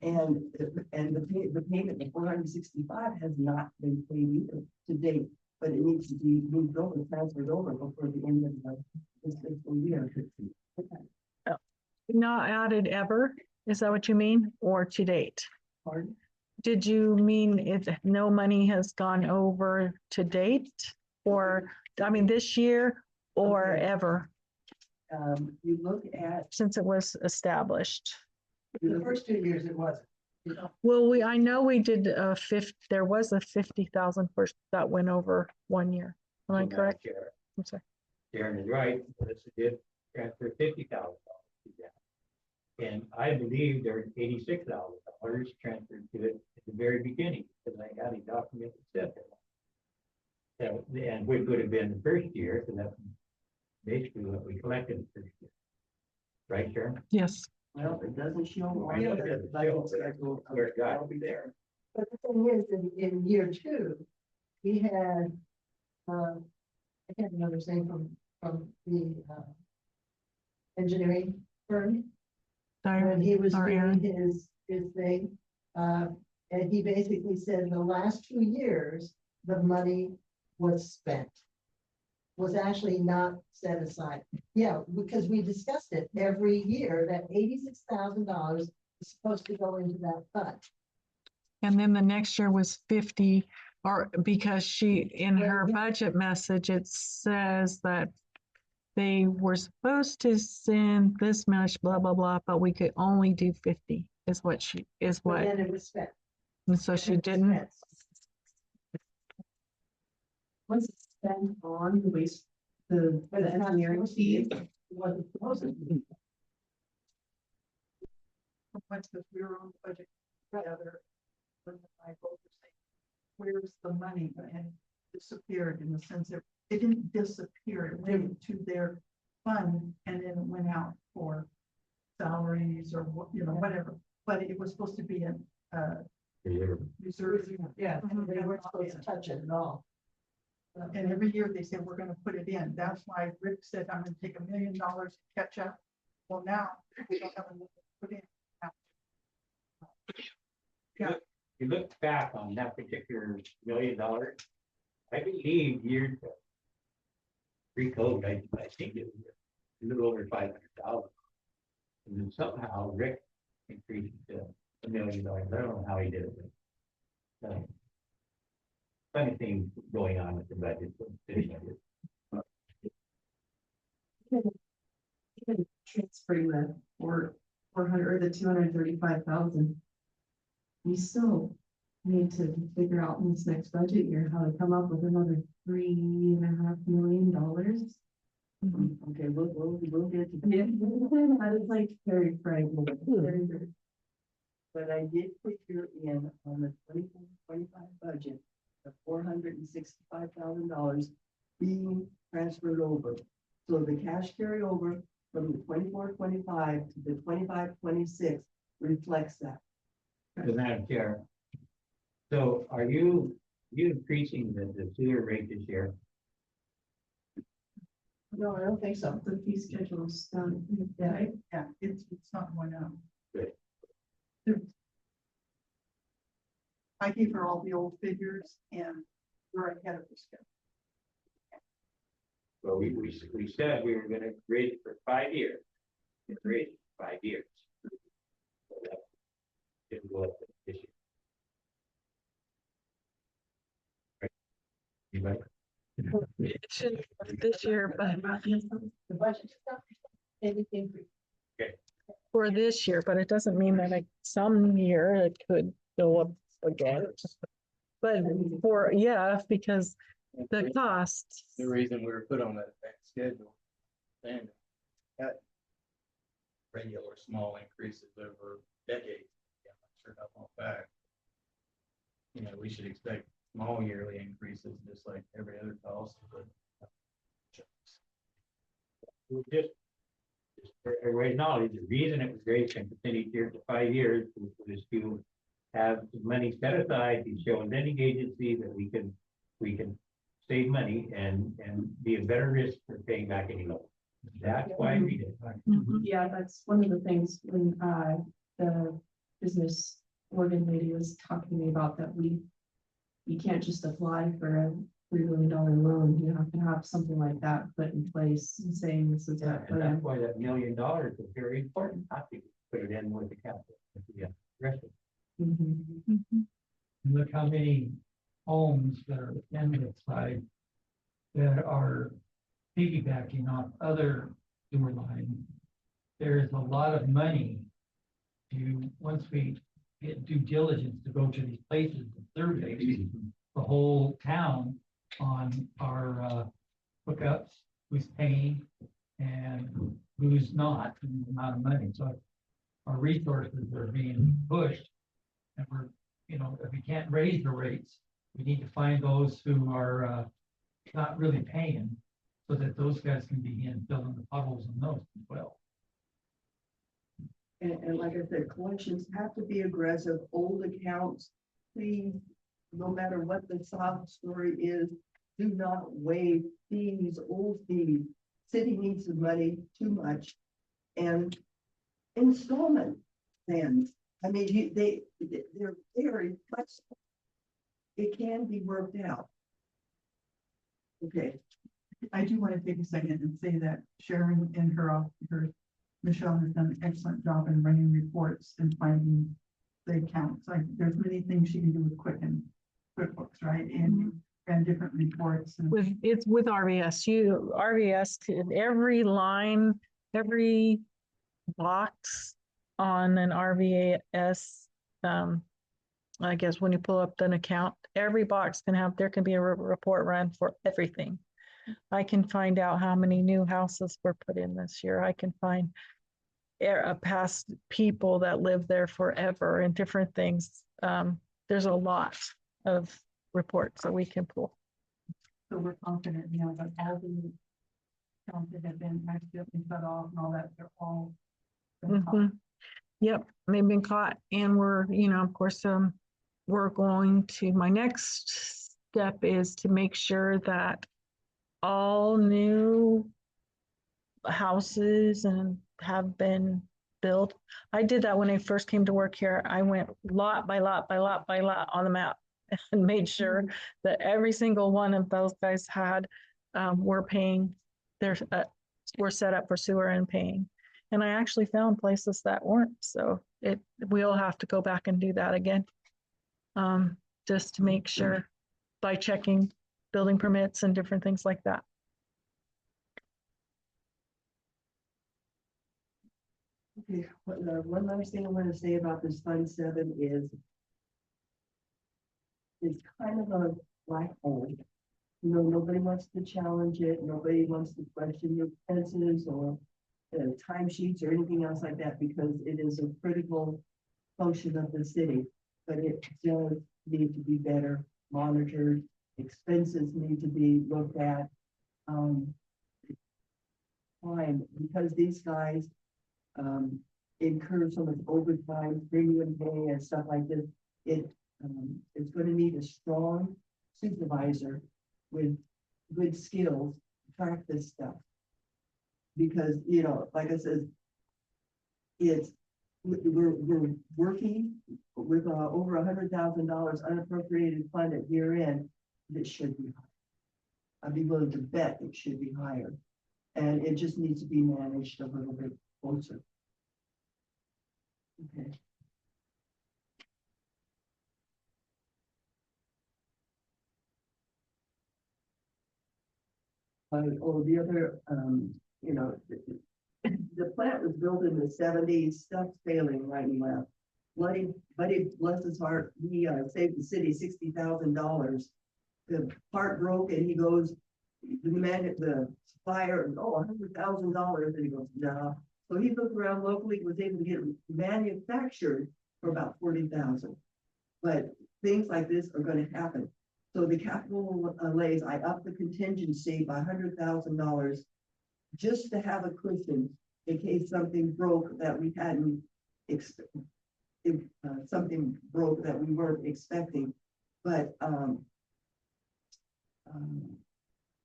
And the payment of 465 has not been paid either to date, but it needs to be moved over, transferred over before the end of this fiscal year. Oh. Not added ever, is that what you mean, or to date? Pardon? Did you mean if no money has gone over to date, or, I mean, this year or ever? You look at Since it was established. the first 2 years, it wasn't. Well, I know we did there was a 50,000 first that went over 1 year. Am I correct? Chair, I'm sorry. Sharon is right, Melissa did transfer $50,000 to that. And I believe there's $86,000 transferred to it at the very beginning, because I had a document that said that. So, and which would have been the first year, so that's basically what we collected the first year. Right, Sharon? Yes. Well, it doesn't show. I know it doesn't show, but where it got be there. But the thing is, in year 2, we had, I can't remember his name from the engineering firm. When he was doing his thing, and he basically said in the last 2 years, the money was spent. Was actually not set aside. Yeah, because we discussed it every year that $86,000 is supposed to go into that fund. And then the next year was 50, or because in her budget message, it says that they were supposed to send this much, blah, blah, blah, but we could only do 50 is what. But then it was spent. And so she didn't. Was it spent on the waste, the engineering fee? Wasn't supposed to be. Because we were on the budget together, when I both were saying, where's the money? And it disappeared in the sense that it didn't disappear, it went to their fund and then it went out for salaries or whatever. But it was supposed to be in reserve. Yeah, they weren't supposed to touch it at all. And every year they say, we're gonna put it in. That's why Rick said, I'm gonna take $1 million to catch up. Well, now, we don't have enough to put in. Yeah. You look back on that particular $1 million, I believe years pre-code, I think it was a little over 500,000. And then somehow Rick increased it to $1 million. I don't know how he did it. But, funny things going on with the budget. Even transferring the 400 or the 235,000. We still need to figure out in this next budget year how to come up with another $3.5 million. Okay, we'll get to Yeah, that is like very frightening. Very. But I did figure in on the 24-25 budget, the $465,000 being transferred over. So the cash carryover from the 24-25 to the 25-26 reflects that. Madam Chair. So are you increasing the sewer rate this year? No, I don't think so. The fee schedule's done. Yeah. Yeah, it's not going up. Good. I gave her all the old figures and we're ahead of the schedule. Well, we said we were gonna raise it for 5 years. It's raised for 5 years. So that didn't go up this year. Right. You right? It should this year, but The budget stuff, anything. for this year, but it doesn't mean that some year it could go up again. But for, yeah, because the costs. The reason we were put on that schedule, then got regular small increases over decades. Yeah, I'm not sure how long back. You know, we should expect small yearly increases, just like every other cost, but. Just for everybody's knowledge, the reason it was raised and continued here for 5 years was to have money set aside to show lending agency that we can save money and be a better risk for paying back any loan. That's why we did it. Yeah, that's one of the things when the business organ lady was talking to me about that you can't just apply for a $3 million loan. You have to have something like that put in place and saying this is Yeah, our and that's plan. why that $1 million is very important, not to put it in with the capital. Yeah, rest of it. Mhm. Look how many homes that are in the side that are piggybacking off other sewer lines. There is a lot of money to, once we get due diligence to go to these places and survey the whole town on our hookups, who's paying and who's not, and the amount of money. So our resources are being pushed. And we're, if we can't raise the rates, we need to find those who are not really paying, so that those guys can begin filling the puddles in those as well. And like I said, collections have to be aggressive, old accounts, please, no matter what the sob story is, do not waive fees, old fees. City needs the money too much. And installment plans, I mean, they're very flexible. It can be worked out. Okay. I do want to take a second and say that Sharon and her Michelle has done an excellent job in running reports and finding the accounts. Like there's many things she can do with QuickBooks, right? And different reports. And It's with RVS, every line, every box on an RVS, I guess when you pull up an account, every box there can be a report run for everything. I can find out how many new houses were put in this year. I can find past people that live there forever and different things. There's a lot of reports that we can pull. so we're confident, that all the accounts that have been accidentally cut off and all that, they're all. been caught. Mhm. Yep, they've been caught, and we're, of course, we're going to, my next step is to make sure that all new houses and have been built. I did that when I first came to work here. I went lot by lot by lot by lot on the map and made sure that every single one of those guys had, were paying their, were set up for sewer and paying. And I actually found places that weren't, so we'll have to go back and do that again. Just to make sure by checking building permits and different things like that. Okay, one last thing I want to say about this Fund 7 is it's kind of a black hole. You know, nobody wants to challenge it. Nobody wants to question your expenses or timesheets or anything else like that because it is a critical function of the city. But it does need to be better monitored. Expenses need to be looked at. Because these guys incur so much overtime, premium pay and stuff like this, it's going to need a strong supervisor with good skills to track this stuff. Because, you know, like I said, we're working with over $100,000 unappropriated fund at year end. That should be higher. I'd be willing to bet it should be higher. And it just needs to be managed a little bit closer. Okay. The other, you know, the plant was built in the 70s, stuff's failing right and left. Buddy, bless his heart, he saved the city $60,000. The part broke and he goes, the supplier, $100,000, and he goes, no. So he looked around locally, was able to get manufactured for about $40,000. But things like this are going to happen. So the capital lays, I upped the contingency by $100,000 just to have a cushion in case something broke that we hadn't something broke that we weren't expecting. But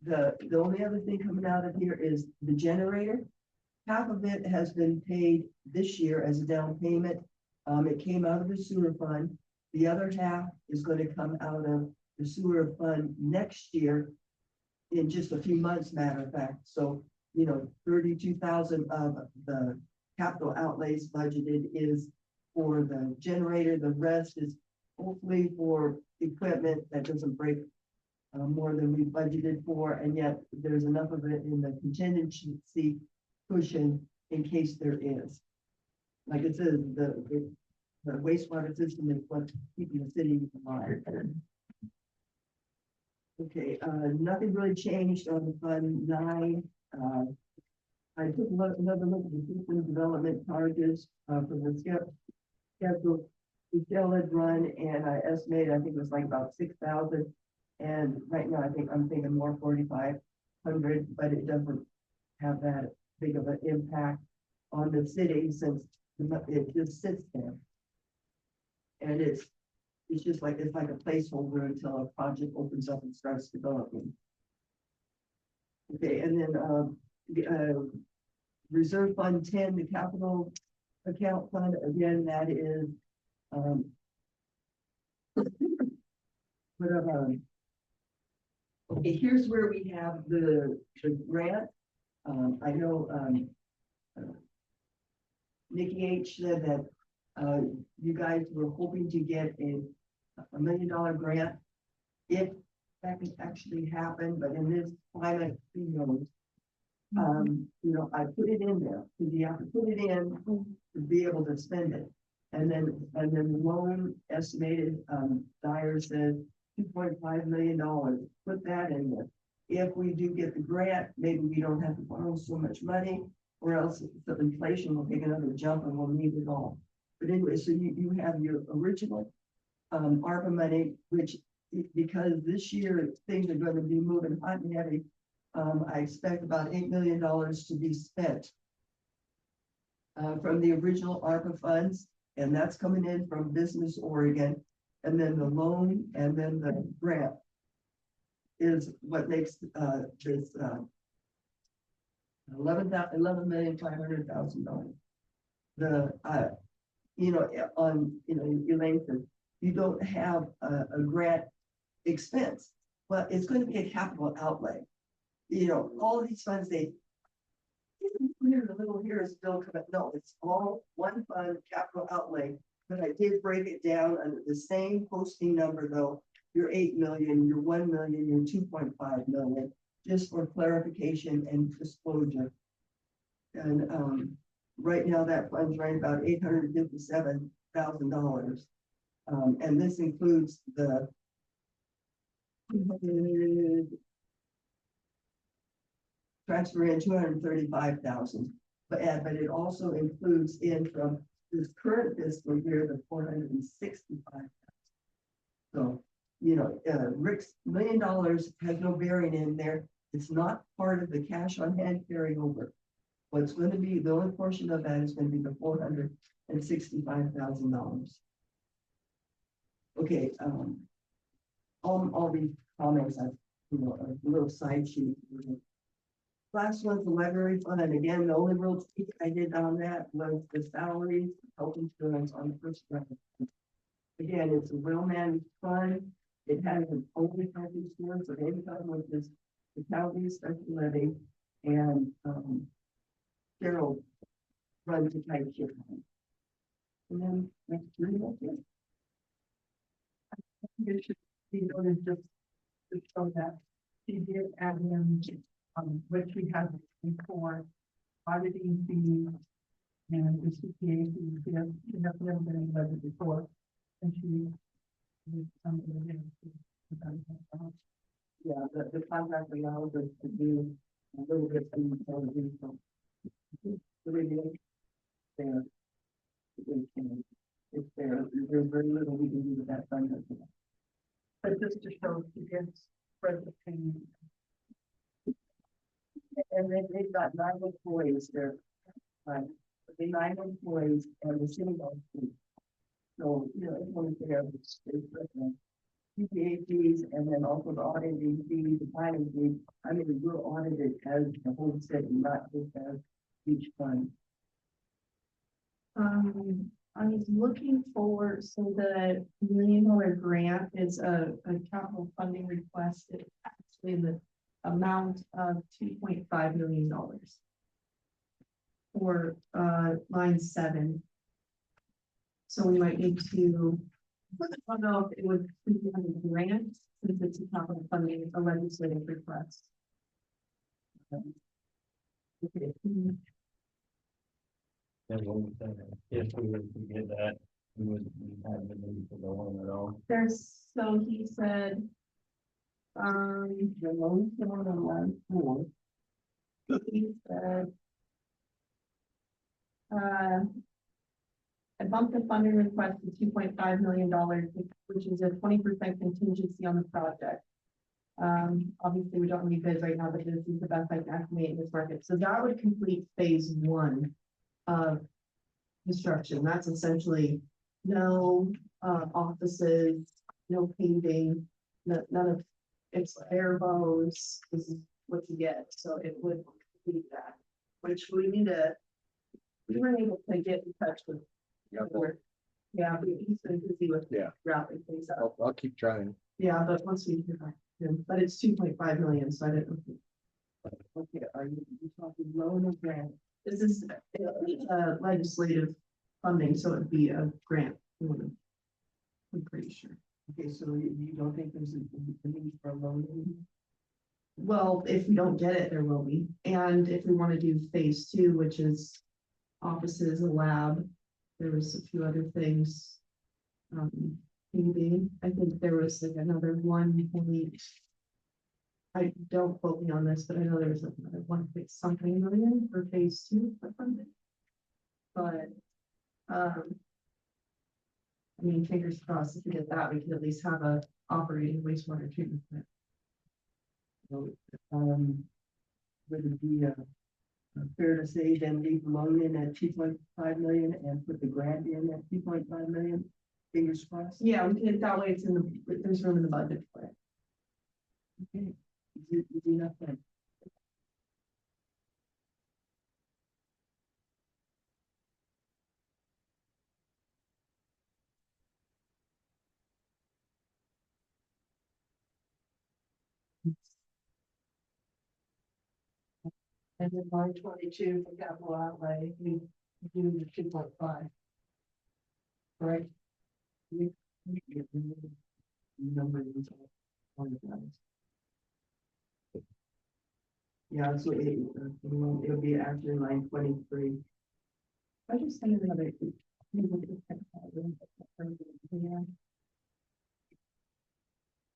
the only other thing coming out of here is the generator. Half of it has been paid this year as a down payment. It came out of the sewer fund. The other half is going to come out of the sewer fund next year in just a few months, matter of fact. So, you know, 32,000 of the capital outlays budgeted is for the generator. The rest is hopefully for equipment that doesn't break more than we budgeted for, and yet there's enough of it in the contingency cushion in case there is. Like it says, the wastewater system is what's keeping the city alive. Okay, nothing really changed on the Fund 9. I took another look at the system development charges for the schedule. The scale had run, and I estimated, I think it was like about 6,000. And right now, I'm thinking more 4,500, but it doesn't have that big of an impact on the city since it just sits there. And it's just like, it's like a placeholder until a project opens up and starts developing. Okay, and then Reserve Fund 10, the capital account fund, again, that is okay, here's where we have the grant. I know Nikki H said that you guys were hoping to get a $1 million grant if that could actually happen, but in this climate, who knows? You know, I put it in there because you have to put it in to be able to spend it. And then the loan estimated, Dyer said $2.5 million. Put that in there. If we do get the grant, maybe we don't have to borrow so much money, or else the inflation will take another jump and we'll need it all. But anyway, so you have your original ARPA money, which because this year things are going to be moving hot and heavy. I expect about $8 million to be spent from the original ARPA funds, and that's coming in from Business Oregon, and then the loan, and then the grant. is what makes, this, 11,500,000 dollars. The, you know, on, you know, Elaine said, you don't have a grant expense, but it's going to be a capital outlay. You know, all of these funds, they. Here, a little here is still coming, no, it's all one fund capital outlay, but I did break it down under the same posting number though. Your 8 million, your 1 million, your 2.5 million, just for clarification and disclosure. And right now that fund's right about $857,000. And this includes the transfer in 235,000, but it also includes in from this current fiscal year, the 465,000. So, you know, Rick's $1 million has no bearing in there. It's not part of the cash on hand carryover. What's going to be, the only portion of that is going to be the $465,000. Okay, all these comments, I, you know, a little side sheet. Last one's the library fund, and again, the only real tweak I did on that was the salaries, health insurance on the first record. Again, it's a well-managed fund. It has an only health insurance of income, which is the county special levy, and Cheryl runs the tight ship. And then that's pretty much it. I think it should be noted just to show that she did add in, which we had before, auditing fees and the CPA fees. She has never been in the budget before, and she did something again. Yeah, the contract allows us to do a little bit of television. There. It's there. There's very little we can do with that fund. But just to show she did spread the pain. And they've got 9 employees there. Right. The 9 employees and the city hall. So, you know, it's only there. CPA fees and then also the auditing fees, the planning fees. I mean, we're audited as the whole city, not just as each fund. I was looking for, so the $1 million grant is a capital funding request. It's actually in the amount of $2.5 million. For line 7. So we might need to, I don't know if it would be a grant, since it's a capital funding, a legislative request. Okay. If we were to get that, we wouldn't have the need to go on at all. There's, so he said, The loan on line 4. he said, I bumped the funding request to $2.5 million, which is a 20% contingency on the project. Obviously, we don't need bids right now, but this is the best I can estimate in this market. So that would complete phase 1 of construction. That's essentially no offices, no paving, none of it's bare bones. This is what you get. So it would complete that, which we weren't able to get in touch with. Yeah, but he's been busy with wrapping things up. I'll keep trying. Yeah, but once we hear back from him, but it's 2.5 million, so I didn't know. Okay, are you talking loan or grant? This is legislative funding, so it'd be a grant. I'm pretty sure. Okay, so you don't think there's a need for a loan? Well, if we don't get it, there will be. And if we want to do phase 2, which is offices, a lab, there was a few other things. Maybe, I think there was like another 1 I don't quote me on this, but I know there was like another 1.something million for phase 2 for funding. But I mean, fingers crossed, if we get that, we could at least have a operating wastewater treatment plant. So, would it be fair to say then leave the loan in at 2.5 million and put the grant in at 2.5 million? Fingers crossed. Yeah, we can, that way it's in the, there's room in the budget for it. Okay. Is enough then? And then line 22 for capital outlay, we do the 2.5. Right? Number these on the guys. Yeah, so it'll be actually line 23. I just think another.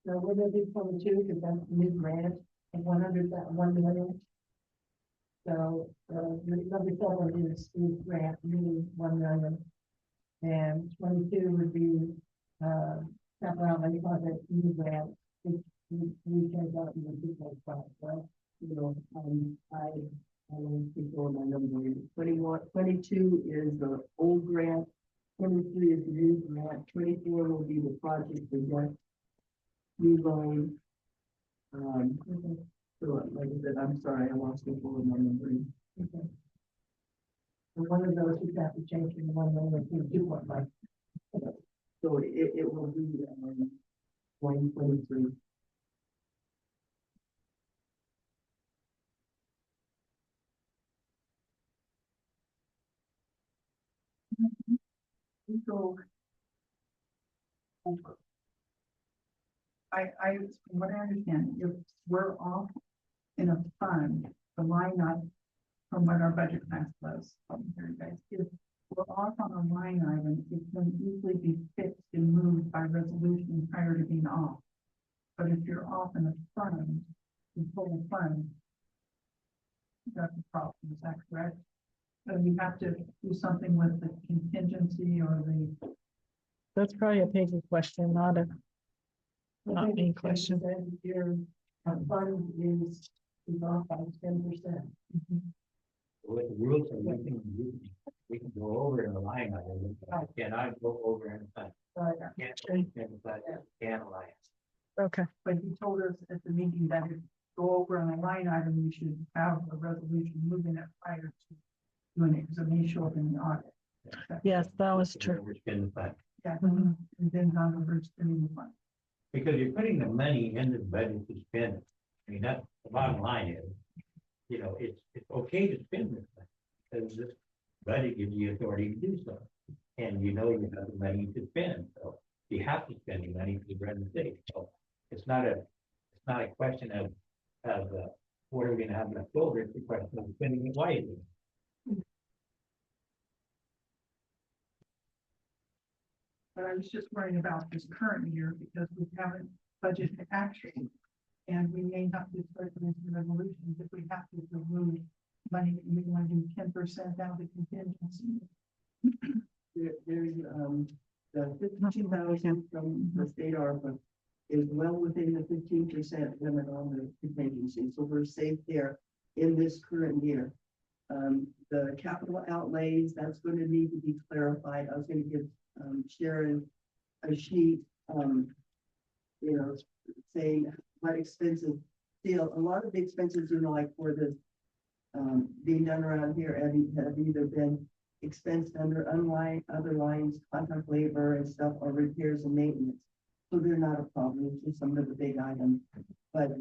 So we're gonna do 22 because that's the new grant of 1 million. So, number 7 is the grant, new 1 million. And 22 would be, capital outlay project, new grant, which we can go in the 2.5, right? You know, I don't keep going my number. 21, 22 is the old grant, 23 is the new grant, 24 will be the project for what new loan. So like I said, I'm sorry, I lost control of my memory. Okay. And one of those is have to change from 1 million to 2.5. So it will be 2023. So from what I understand, if we're off in a fund, the line item from what our budget class was, if we're off on a line item, it can easily be fixed and moved by resolution prior to being off. But if you're off in a fund, in total fund, that's a problem, is that correct? So you have to do something with the contingency or the. That's probably a Peggy question, not me question. Your fund is off by 10%. With the rules and we can go over in a line item, cannot go over in a fund. Can't alliance. Okay, But he told us at the meeting that if go over on a line item, you should have a resolution moving it prior to doing it, because it may show up in the audit. yes, that was true. Overspend the fund. Yeah, and then on the overspending the fund. Because you're putting the money in the budget to spend it. I mean, that's the bottom line is, you know, it's okay to spend this money. Because this budget gives you authority to do so. And you know you have the money to spend, so you have to spend the money to run the state. So it's not a question of what are we gonna have left over, it's a question of spending it wisely. But I was just worrying about this current year because we haven't budgeted action. And we may not be president resolutions if we have to remove money, we want to do 10% down to contingency. There's the 52,000 from the state ARPA is well within the 15% limit on the contingency, so we're safe there in this current year. The capital outlays, that's going to need to be clarified. I was going to give Sharon a sheet, you know, saying what expenses, still a lot of the expenses, you know, like for the being done around here have either been expensed under other lines, contract labor and stuff, or repairs and maintenance. So they're not a problem, it's just some of the big items, but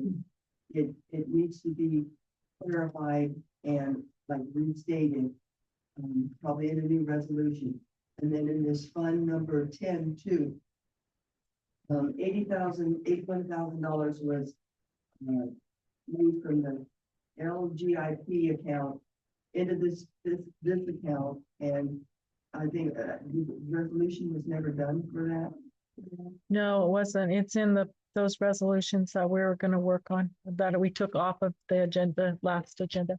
it needs to be clarified and like restated, probably in a new resolution. And then in this fund number 10 too, $81,000 was moved from the LGIP account into this account, and I think the resolution was never done for that. No, it wasn't. It's in those resolutions that we were gonna work on, that we took off of the agenda, last agenda.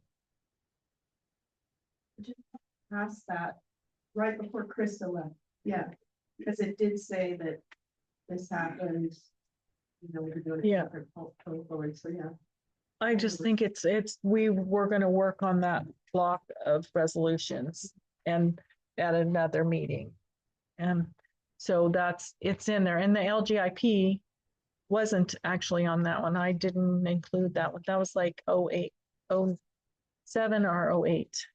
Ask that right before Krista left. Yeah, because it did say that this happens. You know, we're doing it. Yeah. Going forward, so yeah. I just think we were gonna work on that block of resolutions and at another meeting. And so it's in there. In the LGIP, wasn't actually on that one. I didn't include that one. That was like 08, 07 or 08.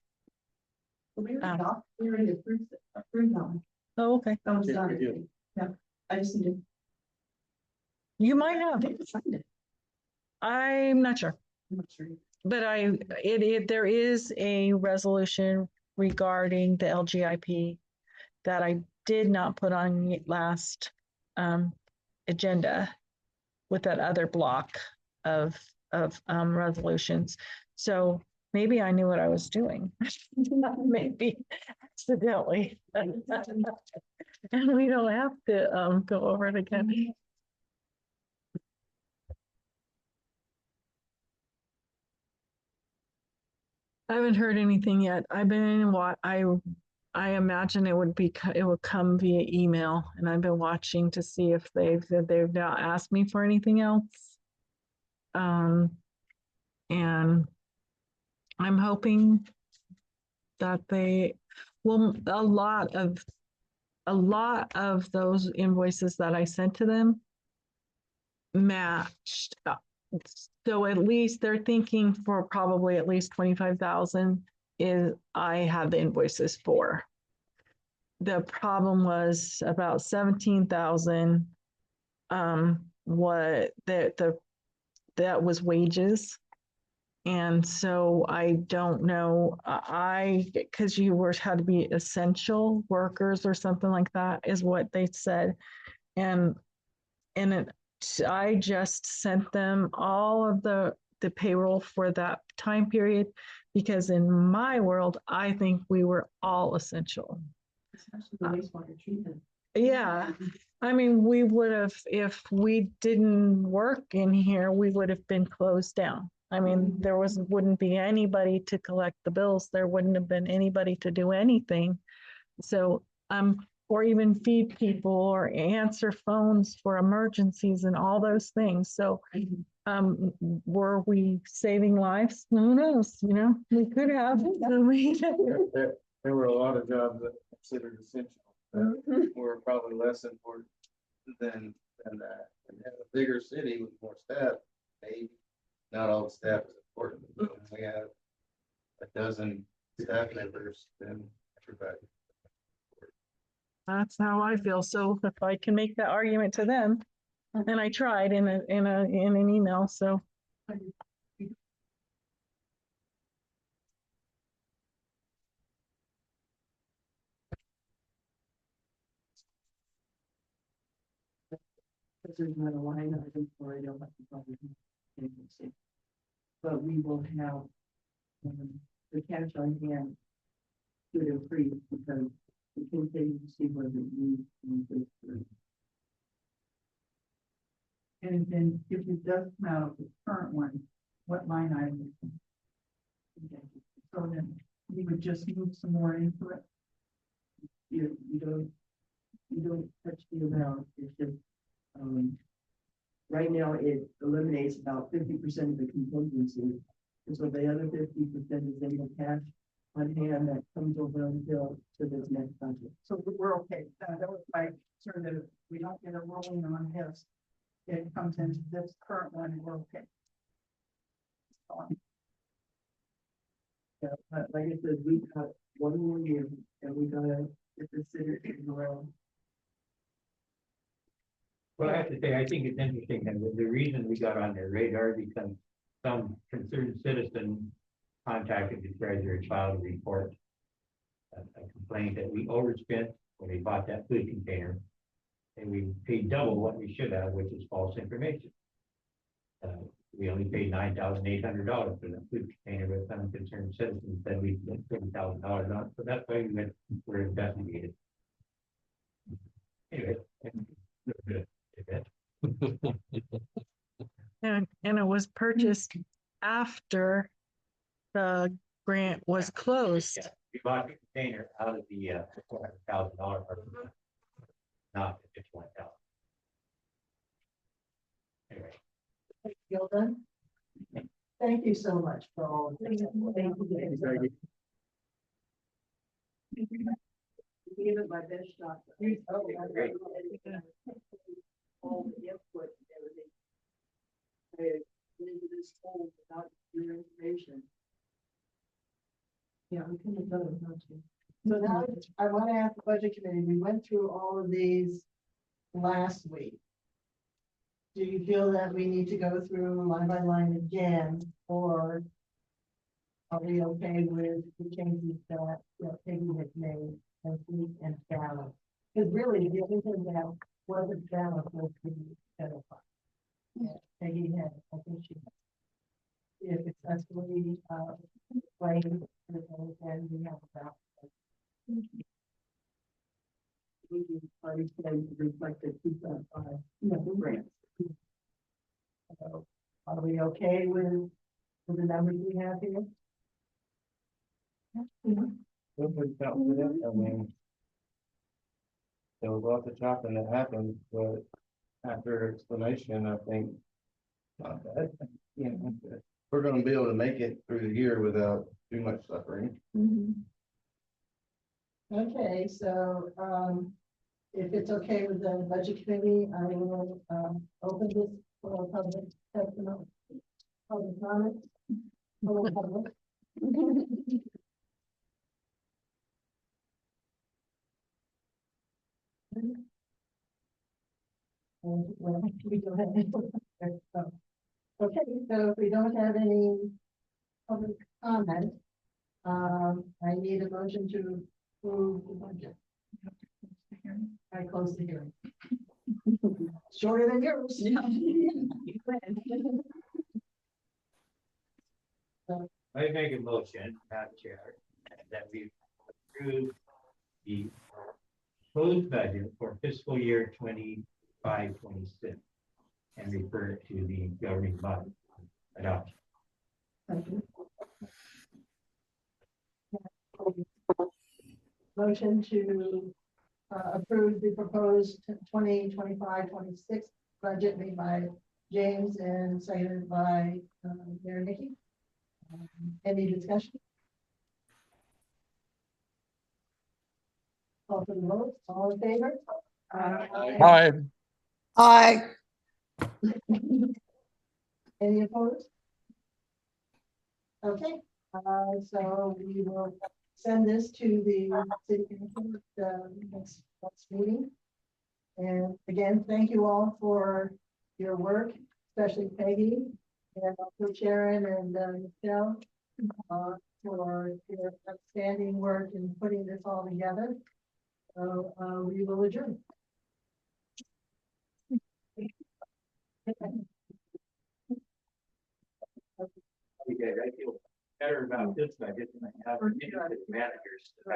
We already approved that one. Oh, okay. That was Yeah, done. we did. Yeah, I just need to. You might have. Find it. I'm not sure. I'm not sure. But there is a resolution regarding the LGIP that I did not put on last agenda with that other block of resolutions. So maybe I knew what I was doing. Maybe accidentally. And we don't have to go over it again. I haven't heard anything yet. I've been in what I imagine it would come via email, and I've been watching to see if they've now asked me for anything else. And I'm hoping that they will, a lot of those invoices that I sent to them matched up. So at least they're thinking for probably at least 25,000 is I have the invoices for. The problem was about 17,000. What that was wages. And so I don't know, because you had to be essential workers or something like that is what they said. And I just sent them all of the payroll for that time period, because in my world, I think we were all essential. Especially the wastewater treatment. Yeah, I mean, we would have, if we didn't work in here, we would have been closed down. I mean, there wouldn't be anybody to collect the bills. There wouldn't have been anybody to do anything. So, or even feed people or answer phones for emergencies and all those things. So, were we saving lives? Who knows? You know, we could have. There were a lot of jobs that were considered essential, that were probably less important than that. And in a bigger city with more staff, maybe not all the staff is important. When we have a dozen staff members, then everybody. That's how I feel. So if I can make that argument to them, and I tried in an email, so. Because there's not a line item for it, I'll have to probably agency. But we will have the cash on hand should increase because the contingency was used in this year. And then if it does come out of the current one, what line item? So then you would just move some more into it. You don't touch the amount, it's just, right now it eliminates about 50% of the contingency. And so the other 50% is in the cash on hand that comes over until to this next budget. So we're okay. That was my concern, that if we don't get a rolling on this, it comes into this current one, we're okay. Yeah, but like I said, we got one more year and we gotta get the city around. Well, I have to say, I think it's interesting, and the reason we got on their radar, because some concerned citizen contacted the treasurer and filed a report. A complaint that we overspent when we bought that food container. And we paid double what we should have, which is false information. We only paid $9,800 for that food container, but some concerned citizens said we spent $30,000 on it, so that's why we're investigated. Anyway. And it was purchased after the grant was closed. Yeah, we bought the container out of the $400,000, not the $51,000. Anyway. Gilda, thank you so much for all of this. Thank you. Gave it my best shot. All the input and everything Into this hole without your information. Yeah, we could have done it, not to. So now I want to ask the budget committee, we went through all of these last week. Do you feel that we need to go through line by line again, or are we okay with the changes that Peggy has made and we and balance? Because really, the only thing that wasn't balanced was the identified. Yeah, Peggy had, I think she if successfully, playing, and we have about. We can already say reflected 2.5, the grants. So, are we okay with the numbers we have here? What was that with it? I mean. There was lots of chopping that happened, but after explanation, I think. Not bad, you know, we're gonna be able to make it through the year without too much suffering. Okay, so, if it's okay with the budget committee, I will, open this for public testimony. Public comment. Hello, public. And, well, we don't have any. So, okay, so if we don't have any public comment, I need a motion to approve the budget. I close the hearing. Shorter than yours. I make a motion, Madam Chair, that we approve the proposed budget for fiscal year 25-26 and refer it to the governing body adoption. Motion to approve the proposed 2025-26 budget made by James and seconded by Mayor Nikki. Any discussion? Call for the vote, all in favor? Aye. Aye. Any opposed? Okay, so we will send this to the city council at the next meeting. And again, thank you all for your work, especially Peggy and also Sharon and Michelle for your outstanding work in putting this all together. So we will adjourn. Okay, I feel better about this budget than I have for managers.